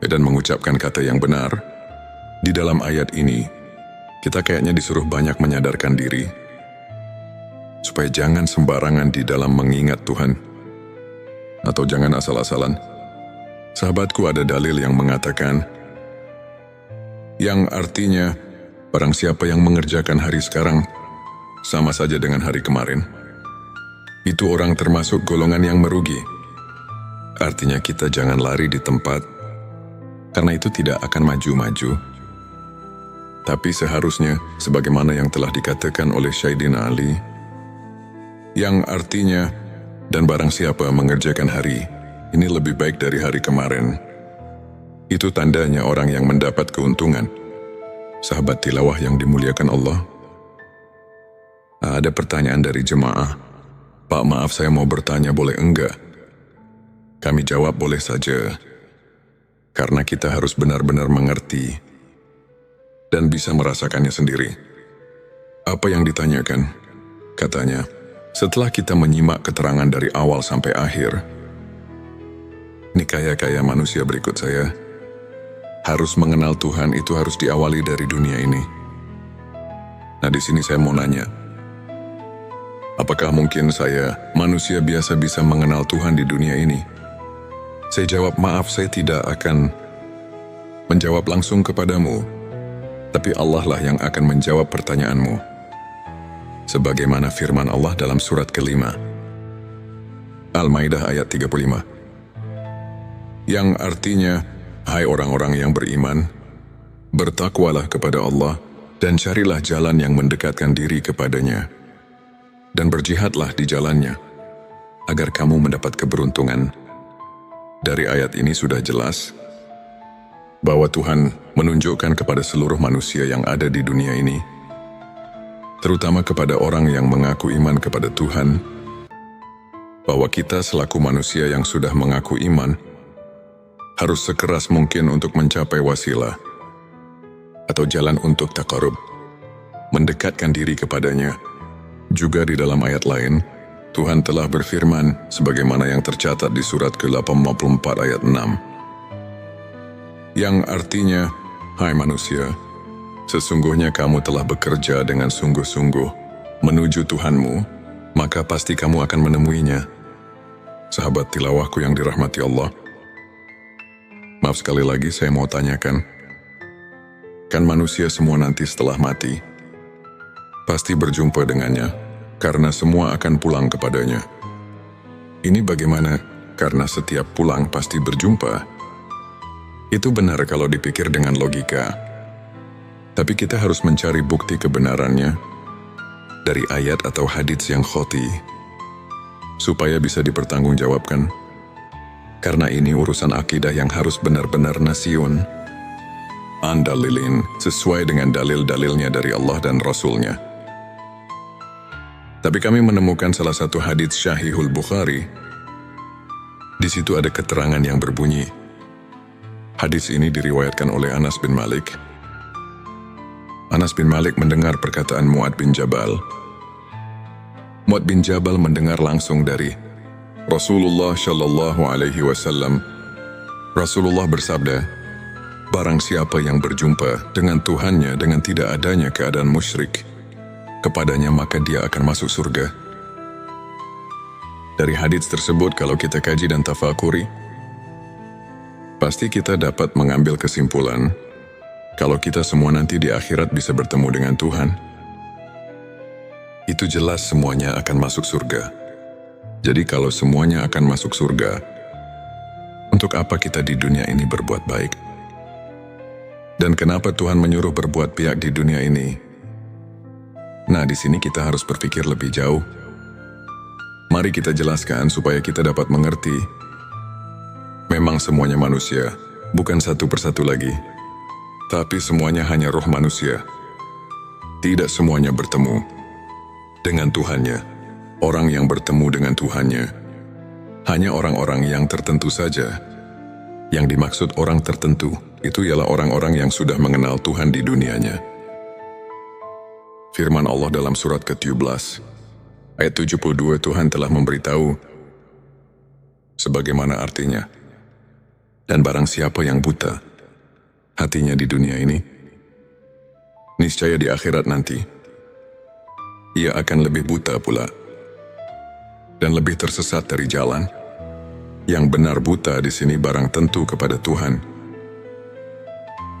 Speaker 1: dan mengucapkan kata yang benar. Di dalam ayat ini, kita kayaknya disuruh banyak menyadarkan diri, supaya jangan sembarangan di dalam mengingat Tuhan, atau jangan asal-asalan. Sahabatku, ada dalil yang mengatakan, yang artinya, barang siapa yang mengerjakan hari sekarang, sama saja dengan hari kemarin. Itu orang termasuk golongan yang merugi. Artinya kita jangan lari di tempat, karena itu tidak akan maju-maju. Tapi seharusnya, sebagaimana yang telah dikatakan oleh Sayyidina Ali, yang artinya, dan barang siapa mengerjakan hari, ini lebih baik dari hari kemarin. Itu tandanya orang yang mendapat keuntungan. Sahabat tilawah yang dimuliakan Allah. Ada pertanyaan dari jemaah. Pak, maaf saya mau bertanya, boleh enggak? Kami jawab boleh saja, karena kita harus benar-benar mengerti dan bisa merasakannya sendiri. Apa yang ditanyakan? Katanya, setelah kita menyimak keterangan dari awal sampai akhir, Kaya manusia berikut saya harus mengenal Tuhan, itu harus diawali dari dunia ini. Nah, di sini saya mau nanya, apakah mungkin saya, manusia biasa, bisa mengenal Tuhan di dunia ini? Saya jawab, maaf, saya tidak akan menjawab langsung kepadamu, tapi Allah lah yang akan menjawab pertanyaanmu. Sebagaimana firman Allah dalam surat kelima, Al-Maidah ayat 35. Yang artinya, hai orang-orang yang beriman, bertakwalah kepada Allah dan carilah jalan yang mendekatkan diri kepadanya, dan berjihadlah di jalannya, agar kamu mendapat keberuntungan. Dari ayat ini sudah jelas bahwa Tuhan menunjukkan kepada seluruh manusia yang ada di dunia ini, terutama kepada orang yang mengaku iman kepada Tuhan, bahwa kita selaku manusia yang sudah mengaku iman, harus sekeras mungkin untuk mencapai wasilah atau jalan untuk taqarrub, mendekatkan diri kepadanya. Juga di dalam ayat lain, Tuhan telah berfirman sebagaimana yang tercatat di surat ke-84 ayat 6. Yang artinya, hai manusia, sesungguhnya kamu telah bekerja dengan sungguh-sungguh menuju Tuhanmu, maka pasti kamu akan menemuinya. Sahabat tilawahku yang dirahmati Allah, maaf sekali lagi saya mau tanyakan, kan manusia semua nanti setelah mati pasti berjumpa dengannya, karena semua akan pulang kepadanya. Ini bagaimana? Karena setiap pulang pasti berjumpa. Itu benar kalau dipikir dengan logika. Tapi kita harus mencari bukti kebenarannya dari ayat atau hadits yang khoti, supaya bisa dipertanggungjawabkan. Karena ini urusan akidah yang harus benar-benar nasyun, andalilin, sesuai dengan dalil-dalilnya dari Allah dan Rasulnya. Tapi kami menemukan salah satu hadits Syahihul Bukhari. Di situ ada keterangan yang berbunyi, hadits ini diriwayatkan oleh Anas bin Malik. Anas bin Malik mendengar perkataan Mu'ad bin Jabal. Mu'ad bin Jabal mendengar langsung dari Rasulullah Shallallahu Alaihi Wasallam. Rasulullah bersabda, barang siapa yang berjumpa dengan Tuhannya dengan tidak adanya keadaan musyrik kepadanya, maka dia akan masuk surga. Dari hadits tersebut, kalau kita kaji dan tafakuri, pasti kita dapat mengambil kesimpulan kalau kita semua nanti di akhirat bisa bertemu dengan Tuhan. Itu jelas semuanya akan masuk surga. Jadi kalau semuanya akan masuk surga, untuk apa kita di dunia ini berbuat baik? Dan kenapa Tuhan menyuruh berbuat baik di dunia ini? Nah, di sini kita harus berpikir lebih jauh. Mari kita jelaskan supaya kita dapat mengerti. Memang semuanya manusia, bukan satu persatu lagi. Tapi semuanya hanya roh manusia. Tidak semuanya bertemu dengan Tuhannya. Orang yang bertemu dengan Tuhannya hanya orang-orang yang tertentu saja. Yang dimaksud orang tertentu, itu ialah orang-orang yang sudah mengenal Tuhan di dunianya. Firman Allah dalam surat ke-17, ayat 72, Tuhan telah memberitahu sebagaimana artinya. Dan barang siapa yang buta hatinya di dunia ini, niscaya di akhirat nanti, ia akan lebih buta pula dan lebih tersesat dari jalan. Yang benar buta di sini barang tentu kepada Tuhan.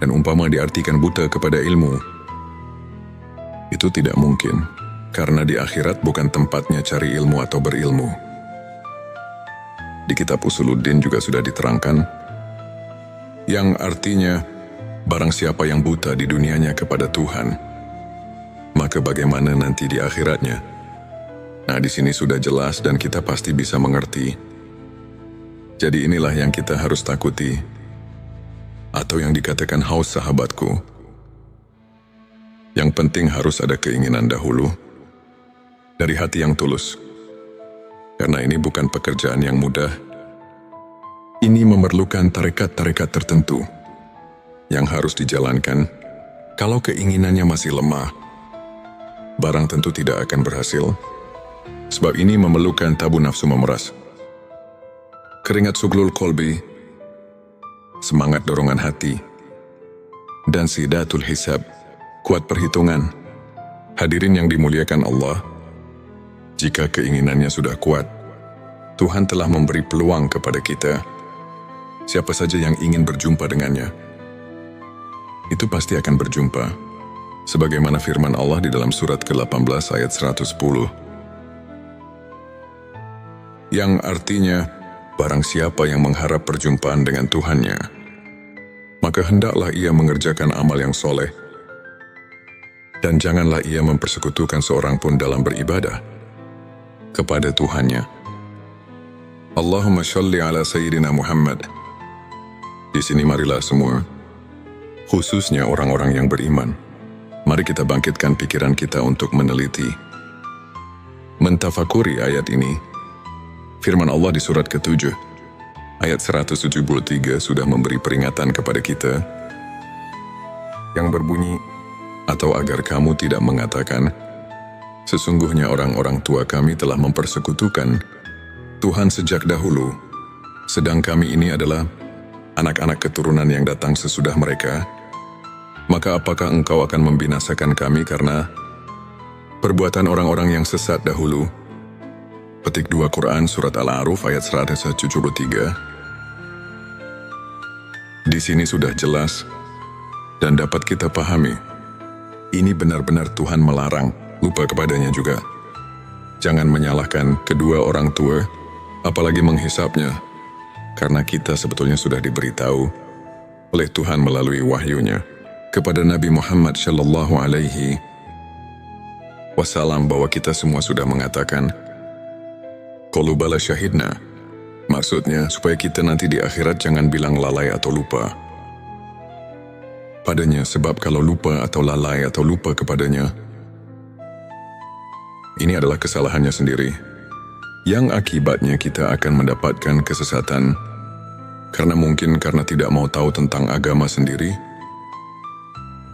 Speaker 1: Dan umpama diartikan buta kepada ilmu, itu tidak mungkin, karena di akhirat bukan tempatnya cari ilmu atau berilmu. Di kitab Usuluddin juga sudah diterangkan, yang artinya, barang siapa yang buta di dunianya kepada Tuhan, maka bagaimana nanti di akhiratnya? Nah, di sini sudah jelas dan kita pasti bisa mengerti. Jadi inilah yang kita harus takuti, atau yang dikatakan haus sahabatku. Yang penting harus ada keinginan dahulu, dari hati yang tulus. Karena ini bukan pekerjaan yang mudah. Ini memerlukan tarekat-tarekat tertentu yang harus dijalankan. Kalau keinginannya masih lemah, barang tentu tidak akan berhasil. Sebab ini memerlukan tabu nafsu memeras. keringat suglul kolbi, semangat dorongan hati, dan sidatul hisab, kuat perhitungan. Hadirin yang dimuliakan Allah, jika keinginannya sudah kuat, Tuhan telah memberi peluang kepada kita. Siapa saja yang ingin berjumpa dengannya, itu pasti akan berjumpa. Sebagaimana firman Allah di dalam surat ke-18 ayat 110. Yang artinya, barang siapa yang mengharap perjumpaan dengan Tuhannya, maka hendaklah ia mengerjakan amal yang soleh, dan janganlah ia mempersekutukan seorang pun dalam beribadah kepada Tuhannya. Allahumma sholli ala Sayyidina Muhammad. Di sini marilah semua, khususnya orang-orang yang beriman, mari kita bangkitkan pikiran kita untuk meneliti, mentafakuri ayat ini. Firman Allah di surat ke-7, ayat 173 sudah memberi peringatan kepada kita yang berbunyi, atau agar kamu tidak mengatakan, sesungguhnya orang-orang tua kami telah mempersekutukan Tuhan sejak dahulu, sedang kami ini adalah anak-anak keturunan yang datang sesudah mereka. Maka apakah engkau akan membinasakan kami karena perbuatan orang-orang yang sesat dahulu? Petik 2 Quran Surat Al-A'raf ayat 173. Di sini sudah jelas dan dapat kita pahami, ini benar-benar Tuhan melarang, lupa kepadanya juga. Jangan menyalahkan kedua orang tua, apalagi menghisapnya, karena kita sebetulnya sudah diberitahu oleh Tuhan melalui wahyunya kepada Nabi Muhammad Shallallahu Alaihi Wasallam bahwa kita semua sudah mengatakan, qalu bala syahidna. Maksudnya supaya kita nanti di akhirat jangan bilang lalai atau lupa padanya, sebab kalau lupa atau lalai atau lupa kepadanya, ini adalah kesalahannya sendiri, yang akibatnya kita akan mendapatkan kesesatan, karena mungkin karena tidak mau tahu tentang agama sendiri.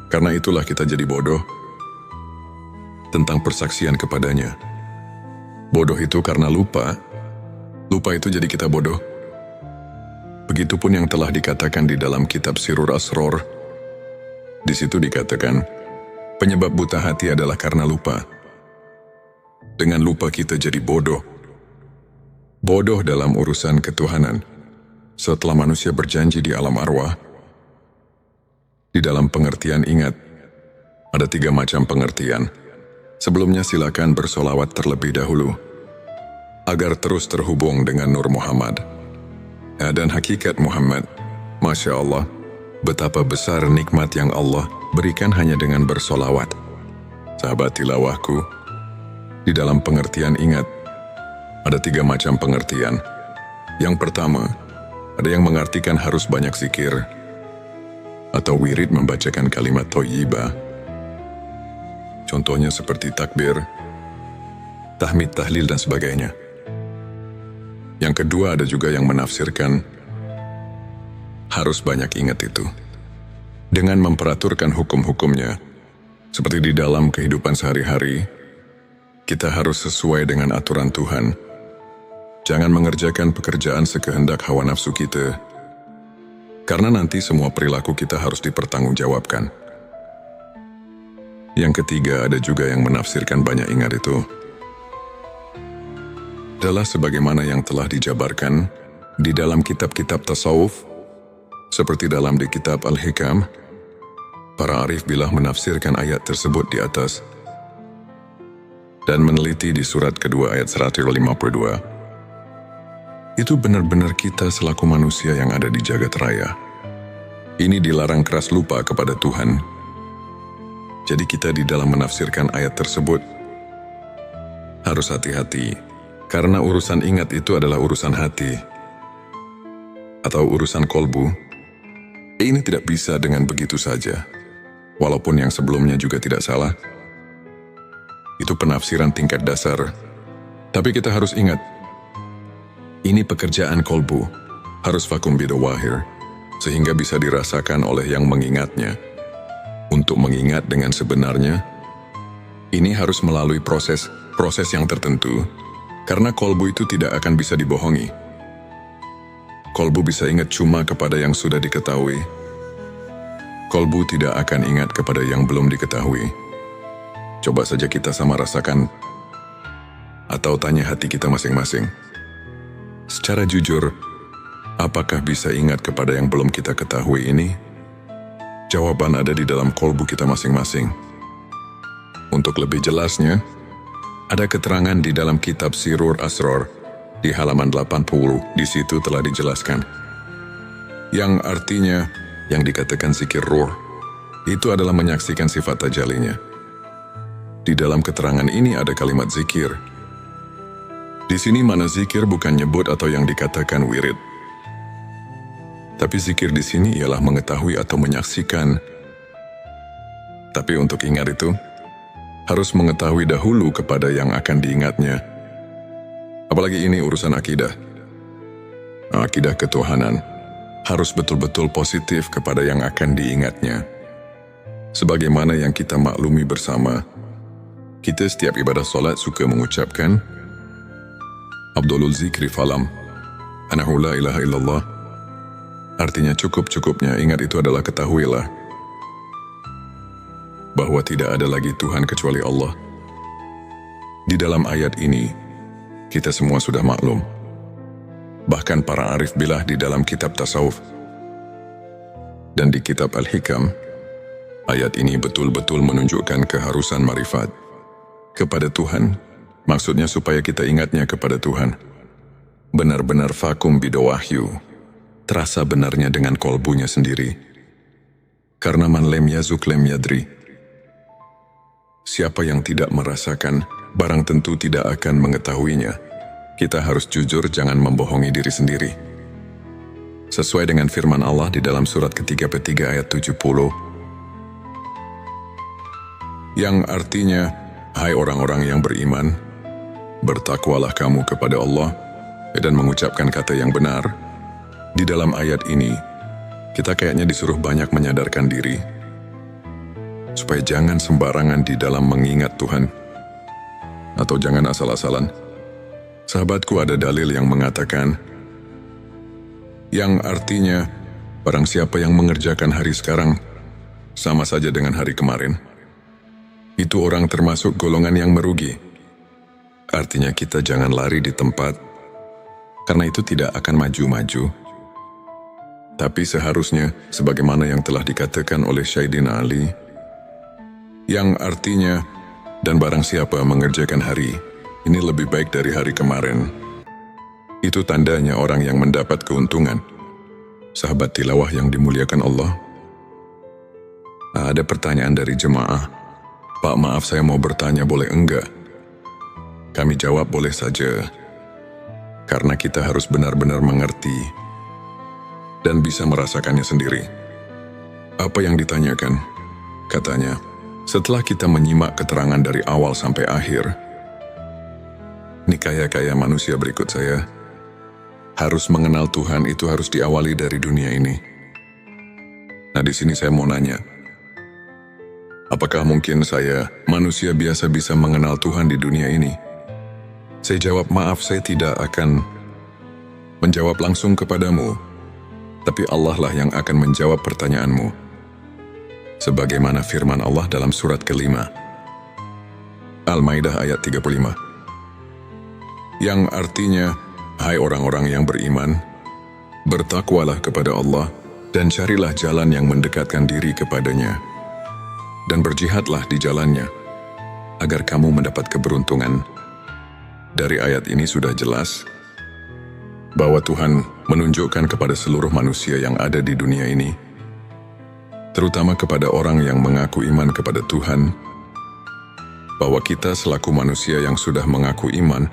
Speaker 1: Karena itulah kita jadi bodoh tentang persaksian kepadanya. Bodoh itu karena lupa itu jadi kita bodoh. Begitupun yang telah dikatakan di dalam kitab Sirur Asror. Di situ dikatakan, penyebab buta hati adalah karena lupa. Dengan lupa kita jadi bodoh. Bodoh dalam urusan ketuhanan. Setelah manusia berjanji di alam arwah, di dalam pengertian ingat, ada 3 macam pengertian. Sebelumnya silakan bersolawat terlebih dahulu, agar terus terhubung dengan Nur Muhammad dan hakikat Muhammad. Masya Allah, betapa besar nikmat yang Allah berikan hanya dengan bersolawat. Sahabat tilawahku, di dalam pengertian ingat, ada 3 macam pengertian. Yang pertama, ada yang mengartikan harus banyak zikir, atau wirid membacakan kalimat thayyibah. Contohnya seperti takbir, tahmid, tahlil, dan sebagainya. Yang kedua, ada juga yang menafsirkan harus banyak ingat itu, dengan memperaturkan hukum-hukumnya. Seperti di dalam kehidupan sehari-hari, kita harus sesuai dengan aturan Tuhan. Jangan mengerjakan pekerjaan sekehendak hawa nafsu kita, karena nanti semua perilaku kita harus dipertanggungjawabkan. Yang ketiga, ada juga yang menafsirkan banyak ingat itu adalah sebagaimana yang telah dijabarkan di dalam kitab-kitab tasawuf, seperti dalam di kitab Al-Hikam. Para arif bilah menafsirkan ayat tersebut di atas dan meneliti di surat kedua ayat 152. Itu benar-benar kita selaku manusia yang ada di jagat raya. Ini dilarang keras lupa kepada Tuhan. Jadi kita di dalam menafsirkan ayat tersebut harus hati-hati, karena urusan ingat itu adalah urusan hati atau urusan kolbu. Ini tidak bisa dengan begitu saja, walaupun yang sebelumnya juga tidak salah. Itu penafsiran tingkat dasar. Tapi kita harus ingat, ini pekerjaan kolbu, harus vakum bidawahir, sehingga bisa dirasakan oleh yang mengingatnya. Untuk mengingat dengan sebenarnya, ini harus melalui proses yang tertentu, karena kolbu itu tidak akan bisa dibohongi. kolbu bisa ingat cuma kepada yang sudah diketahui. Kolbu tidak akan ingat kepada yang belum diketahui. Coba saja kita sama rasakan, atau tanya hati kita masing-masing. Secara jujur, apakah bisa ingat kepada yang belum kita ketahui ini? Jawaban ada di dalam kolbu kita masing-masing. Untuk lebih jelasnya, ada keterangan di dalam kitab Sirur Asror di halaman 80. Di situ telah dijelaskan. Yang artinya, yang dikatakan zikir ruh, itu adalah menyaksikan sifat tajalinya. Di dalam keterangan ini ada kalimat zikir. Di sini mana zikir bukan nyebut atau yang dikatakan wirid. Tapi zikir di sini ialah mengetahui atau menyaksikan. Tapi untuk ingat itu, harus mengetahui dahulu kepada yang akan diingatnya. Apalagi ini urusan akidah. Akidah ketuhanan harus betul-betul positif kepada yang akan diingatnya. Sebagaimana yang kita maklumi bersama, kita setiap ibadah solat suka mengucapkan Abdulul zikri falam, anahu la ilaha illallah. Artinya cukup-cukupnya ingat itu adalah ketahuilah bahwa tidak ada lagi Tuhan kecuali Allah. Di dalam ayat ini, kita semua sudah maklum. Bahkan para arif bilah di dalam kitab tasawuf dan di kitab Al-Hikam, ayat ini betul-betul menunjukkan keharusan marifat kepada Tuhan. Maksudnya supaya kita ingatnya kepada Tuhan. Benar-benar vakum bidawahyu, terasa benarnya dengan kolbunya sendiri. Karena man lem yazuk lem yadri. Siapa yang tidak merasakan, barang tentu tidak akan mengetahuinya. Kita harus jujur, jangan membohongi diri sendiri. Sesuai dengan firman Allah di dalam surat ke-33 ayat 70. Yang artinya, hai orang-orang yang beriman, bertakwalah kamu kepada Allah dan mengucapkan kata yang benar. Di dalam ayat ini, kita kayaknya disuruh banyak menyadarkan diri, supaya jangan sembarangan di dalam mengingat Tuhan, atau jangan asal-asalan. Sahabatku, ada dalil yang mengatakan, yang artinya, barang siapa yang mengerjakan hari sekarang, sama saja dengan hari kemarin, itu orang termasuk golongan yang merugi. Artinya kita jangan lari di tempat, karena itu tidak akan maju-maju. Tapi seharusnya, sebagaimana yang telah dikatakan oleh Sayyidina Ali, yang artinya, dan barang siapa mengerjakan hari, ini lebih baik dari hari kemarin. Itu tandanya orang yang mendapat keuntungan. Sahabat tilawah yang dimuliakan Allah. Ada pertanyaan dari jemaah. Pak, maaf saya mau bertanya, boleh enggak? Kami jawab boleh saja. Karena kita harus benar-benar mengerti dan bisa merasakannya sendiri. Apa yang ditanyakan? Katanya, setelah kita menyimak keterangan dari awal sampai akhir, nih kaya-kaya manusia berikut saya, harus mengenal Tuhan itu harus diawali dari dunia ini. Nah, di sini saya mau nanya, apakah mungkin saya, manusia biasa, bisa mengenal Tuhan di dunia ini? Saya jawab, maaf, saya tidak akan menjawab langsung kepadamu, tapi Allah lah yang akan menjawab pertanyaanmu. Sebagaimana firman Allah dalam surat ke-5, Al-Maidah ayat 35. Yang artinya, hai orang-orang yang beriman, bertakwalah kepada Allah dan carilah jalan yang mendekatkan diri kepadanya, dan berjihadlah di jalannya, agar kamu mendapat keberuntungan. Dari ayat ini sudah jelas bahwa Tuhan menunjukkan kepada seluruh manusia yang ada di dunia ini, terutama kepada orang yang mengaku iman kepada Tuhan, bahwa kita selaku manusia yang sudah mengaku iman,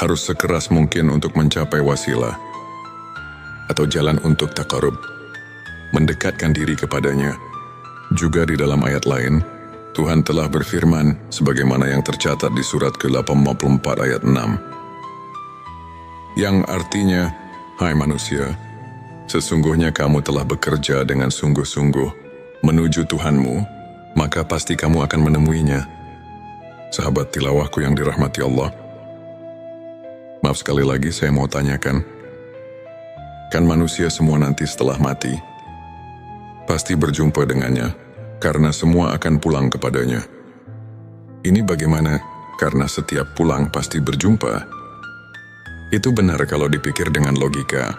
Speaker 1: harus sekeras mungkin untuk mencapai wasilah, atau jalan untuk taqarrub, mendekatkan diri kepadanya. Juga di dalam ayat lain, Tuhan telah berfirman, sebagaimana yang tercatat di surat ke-84 ayat 6. Yang artinya, hai manusia, sesungguhnya kamu telah bekerja dengan sungguh-sungguh menuju Tuhanmu, maka pasti kamu akan menemuinya. Sahabat tilawahku yang dirahmati Allah, maaf sekali lagi saya mau tanyakan, Bahkan manusia semua nanti setelah mati, pasti berjumpa dengannya, karena semua akan pulang kepadanya. Ini bagaimana? Karena setiap pulang pasti berjumpa. Itu benar kalau dipikir dengan logika.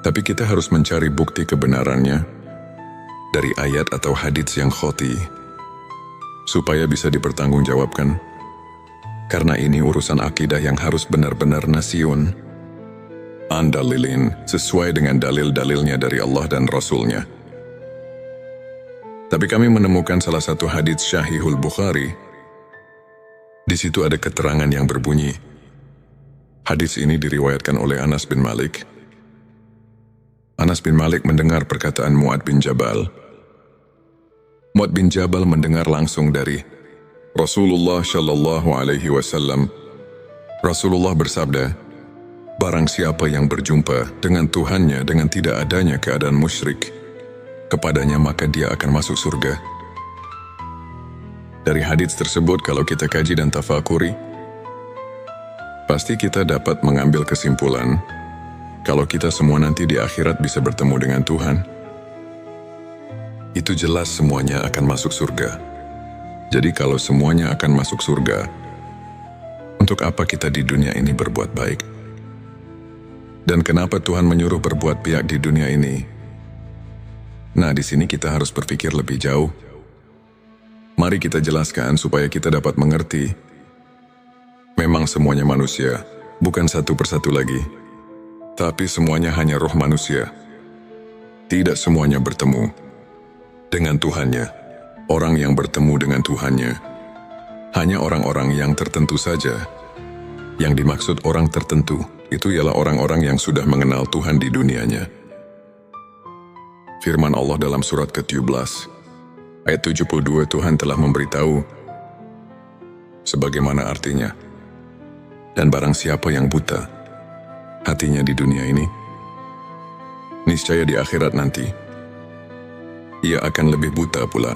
Speaker 1: Tapi kita harus mencari bukti kebenarannya dari ayat atau hadits yang khoti, supaya bisa dipertanggungjawabkan. Karena ini urusan akidah yang harus benar-benar nasyun, andalilin, sesuai dengan dalil-dalilnya dari Allah dan Rasul-Nya. Tapi kami menemukan salah satu hadits Sahihul Bukhari. Di situ ada keterangan yang berbunyi. Hadits ini diriwayatkan oleh Anas bin Malik. Anas bin Malik mendengar perkataan Mu'ad bin Jabal. Mu'ad bin Jabal mendengar langsung dari Rasulullah Shallallahu Alaihi Wasallam. Rasulullah bersabda, barang siapa yang berjumpa dengan Tuhannya dengan tidak adanya keadaan musyrik kepadanya, maka dia akan masuk surga. Dari hadits tersebut, kalau kita kaji dan tafakuri, pasti kita dapat mengambil kesimpulan kalau kita semua nanti di akhirat bisa bertemu dengan Tuhan. Itu jelas semuanya akan masuk surga. Jadi kalau semuanya akan masuk surga, untuk apa kita di dunia ini berbuat baik? Dan kenapa Tuhan menyuruh berbuat baik di dunia ini? Nah, di sini kita harus berpikir lebih jauh. Mari kita jelaskan supaya kita dapat mengerti. Memang semuanya manusia, bukan satu persatu lagi. Tapi semuanya hanya roh manusia. Tidak semuanya bertemu dengan Tuhannya. Orang yang bertemu dengan Tuhannya hanya orang-orang yang tertentu saja. Yang dimaksud orang tertentu itu ialah orang-orang yang sudah mengenal Tuhan di dunianya. Firman Allah dalam surat ke-17 ayat 72, Tuhan telah memberitahu sebagaimana artinya. Dan barang siapa yang buta hatinya di dunia ini, niscaya di akhirat nanti ia akan lebih buta pula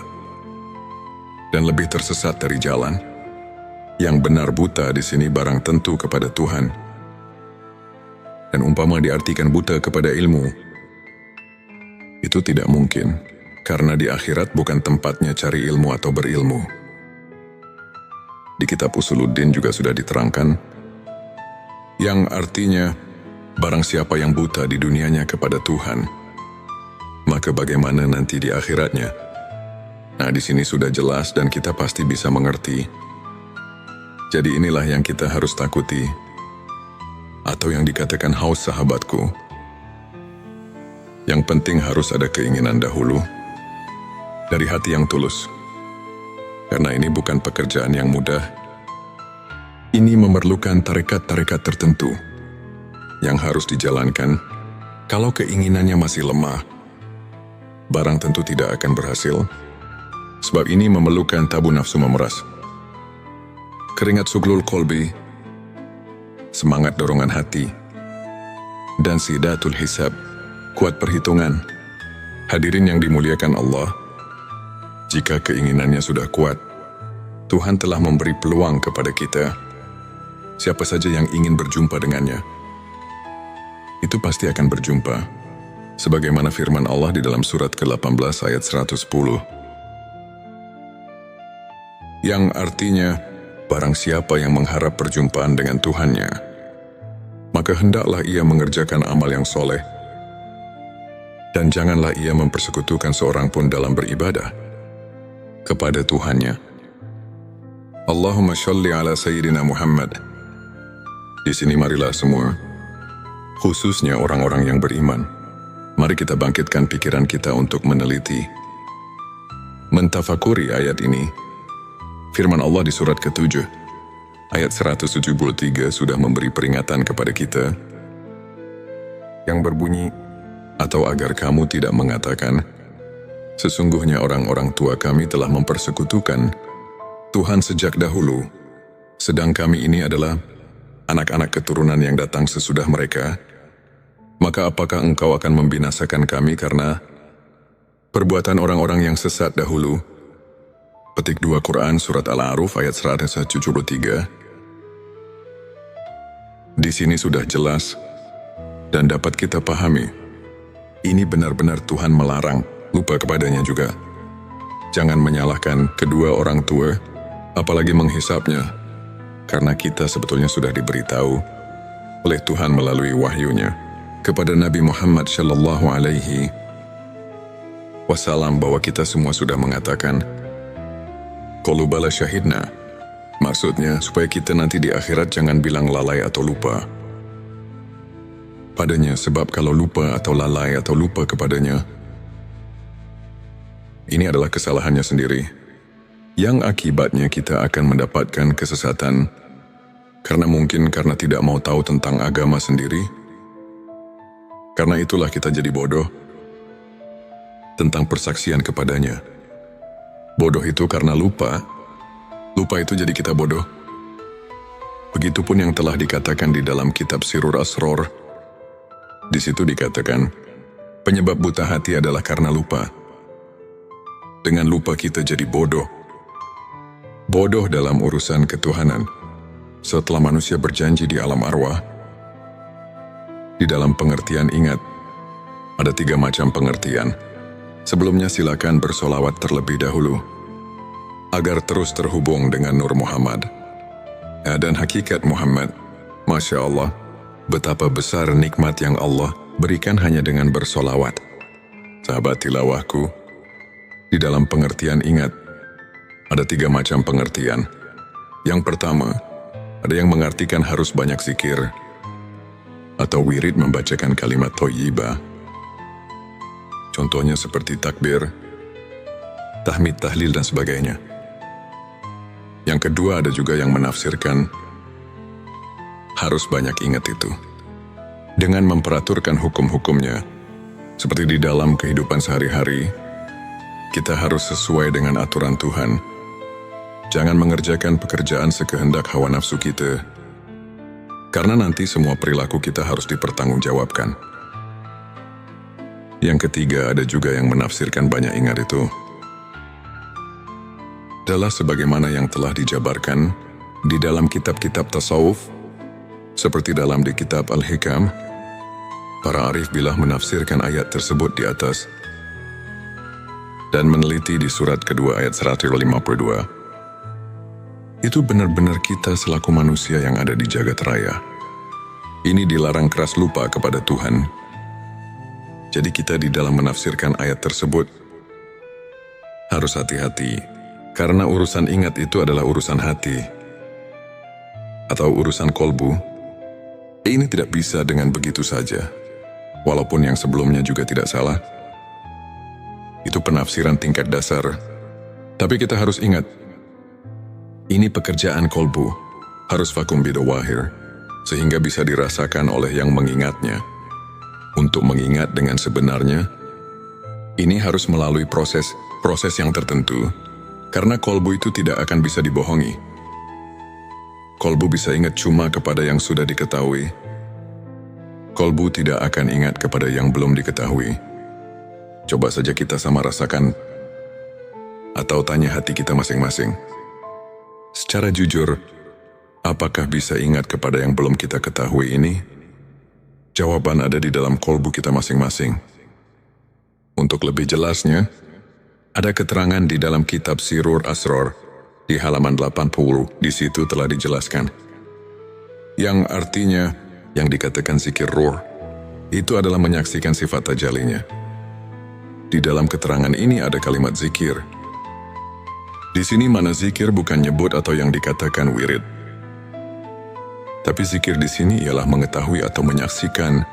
Speaker 1: dan lebih tersesat dari jalan. Yang benar buta di sini barang tentu kepada Tuhan. Dan umpama diartikan buta kepada ilmu, itu tidak mungkin, karena di akhirat bukan tempatnya cari ilmu atau berilmu. Di kitab Usuluddin juga sudah diterangkan, yang artinya, barang siapa yang buta di dunianya kepada Tuhan, maka bagaimana nanti di akhiratnya? Nah, di sini sudah jelas dan kita pasti bisa mengerti. Jadi inilah yang kita harus takuti. Atau yang dikatakan haus sahabatku. Yang penting harus ada keinginan dahulu. Dari hati yang tulus. Karena ini bukan pekerjaan yang mudah. Ini memerlukan tarekat-tarekat tertentu yang harus dijalankan. Kalau keinginannya masih lemah, barang tentu tidak akan berhasil. Sebab ini memerlukan tabu nafsu memeras, keringat suglul kolbi, semangat dorongan hati, dan sidatul hisab, kuat perhitungan. Hadirin yang dimuliakan Allah, jika keinginannya sudah kuat, Tuhan telah memberi peluang kepada kita. Siapa saja yang ingin berjumpa dengannya, itu pasti akan berjumpa. Sebagaimana firman Allah di dalam surat ke-18 ayat 110. Yang artinya, barang siapa yang mengharap perjumpaan dengan Tuhannya, maka hendaklah ia mengerjakan amal yang soleh, dan janganlah ia mempersekutukan seorang pun dalam beribadah kepada Tuhannya. Allahumma sholli ala Sayyidina Muhammad. Di sini marilah semua, khususnya orang-orang yang beriman, mari kita bangkitkan pikiran kita untuk meneliti, mentafakuri ayat ini. Firman Allah di surat ke-7, ayat 173 sudah memberi peringatan kepada kita, yang berbunyi, atau agar kamu tidak mengatakan, sesungguhnya orang-orang tua kami telah mempersekutukan Tuhan sejak dahulu, sedang kami ini adalah anak-anak keturunan yang datang sesudah mereka. Maka apakah engkau akan membinasakan kami karena perbuatan orang-orang yang sesat dahulu? Petik 2 Quran Surat Al-A'raf ayat 173. Di sini sudah jelas Dan dapat kita pahami, ini benar-benar Tuhan melarang lupa kepadanya juga. Jangan menyalahkan kedua orang tua, apalagi menghisapnya, karena kita sebetulnya sudah diberitahu oleh Tuhan melalui wahyunya kepada Nabi Muhammad Shallallahu Alaihi Wasallam bahwa kita semua sudah mengatakan, "Qalu bala syahidna." Maksudnya supaya kita nanti di akhirat jangan bilang lalai atau lupa padanya, sebab kalau lupa atau lalai atau lupa kepadanya, ini adalah kesalahannya sendiri, yang akibatnya kita akan mendapatkan kesesatan, karena mungkin karena tidak mau tahu tentang agama sendiri. Karena itulah kita jadi bodoh tentang persaksian kepadanya. Bodoh itu karena lupa itu jadi kita bodoh. Begitupun yang telah dikatakan di dalam kitab Sirur Asror. Di situ dikatakan, penyebab buta hati adalah karena lupa. Dengan lupa kita jadi bodoh. Bodoh dalam urusan ketuhanan. Setelah manusia berjanji di alam arwah, di dalam pengertian ingat, ada 3 macam pengertian. Sebelumnya silakan bersolawat terlebih dahulu, agar terus terhubung dengan Nur Muhammad. Dan hakikat Muhammad, Masya Allah, betapa besar nikmat yang Allah berikan hanya dengan bersolawat. Sahabat tilawahku, di dalam pengertian ingat, ada 3 macam pengertian. Yang pertama, ada yang mengartikan harus banyak zikir, atau wirid membacakan kalimat thayyibah. Contohnya seperti takbir, tahmid, tahlil, dan sebagainya. Yang kedua, ada juga yang menafsirkan harus banyak ingat itu, dengan memperaturkan hukum-hukumnya. Seperti di dalam kehidupan sehari-hari, kita harus sesuai dengan aturan Tuhan. Jangan mengerjakan pekerjaan sekehendak hawa nafsu kita, karena nanti semua perilaku kita harus dipertanggungjawabkan. Yang ketiga, ada juga yang menafsirkan banyak ingat itu adalah sebagaimana yang telah dijabarkan di dalam kitab-kitab tasawuf, seperti dalam di kitab Al-Hikam. Para arif billah menafsirkan ayat tersebut di atas dan meneliti di surat kedua ayat 152. Itu benar-benar kita selaku manusia yang ada di jagat raya. Ini dilarang keras lupa kepada Tuhan. Jadi kita di dalam menafsirkan ayat tersebut harus hati-hati. Karena urusan ingat itu adalah urusan hati atau urusan kolbu. Ini tidak bisa dengan begitu saja. Walaupun yang sebelumnya juga tidak salah. Itu penafsiran tingkat dasar. Tapi kita harus ingat, ini pekerjaan kolbu, harus vakum bidawahir, sehingga bisa dirasakan oleh yang mengingatnya. Untuk mengingat dengan sebenarnya, ini harus melalui proses yang tertentu. Karena kolbu itu tidak akan bisa dibohongi. Kolbu bisa ingat cuma kepada yang sudah diketahui. Kolbu tidak akan ingat kepada yang belum diketahui. Coba saja kita sama rasakan, atau tanya hati kita masing-masing. Secara jujur, apakah bisa ingat kepada yang belum kita ketahui ini? Jawaban ada di dalam kolbu kita masing-masing. Untuk lebih jelasnya, ada keterangan di dalam kitab Sirur Asror di halaman 80, di situ telah dijelaskan. Yang artinya, yang dikatakan zikir ruh, itu adalah menyaksikan sifat tajalinya. Di dalam keterangan ini ada kalimat zikir. Di sini mana zikir bukan nyebut atau yang dikatakan wirid. Tapi zikir di sini ialah mengetahui atau menyaksikan.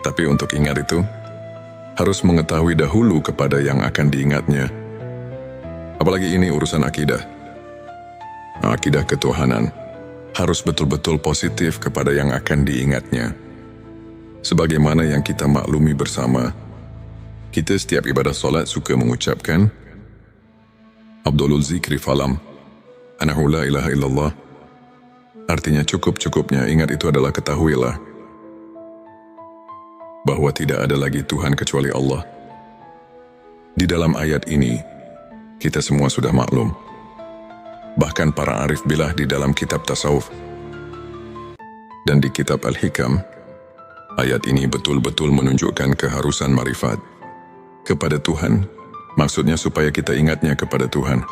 Speaker 1: Tapi untuk ingat itu, harus mengetahui dahulu kepada yang akan diingatnya. Apalagi ini urusan akidah. Akidah ketuhanan harus betul-betul positif kepada yang akan diingatnya. Sebagaimana yang kita maklumi bersama, kita setiap ibadah solat suka mengucapkan Abdulul zikri falam anahu la ilaha illallah. Artinya cukup-cukupnya ingat itu adalah ketahuilah bahwa tidak ada lagi Tuhan kecuali Allah. Di dalam ayat ini, kita semua sudah maklum. Bahkan para arif billah di dalam kitab tasawuf dan di kitab Al-Hikam Ayat ini betul-betul menunjukkan keharusan marifat kepada Tuhan, maksudnya supaya kita ingatnya kepada Tuhan.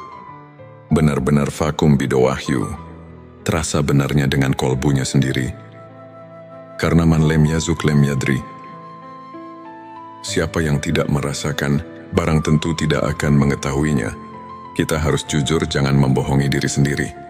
Speaker 1: Benar-benar vakum bidawahyu, terasa benarnya dengan kolbunya sendiri. Karena man lem yazuk lem yadri. Siapa yang tidak merasakan, barang tentu tidak akan mengetahuinya. Kita harus jujur, jangan membohongi diri sendiri.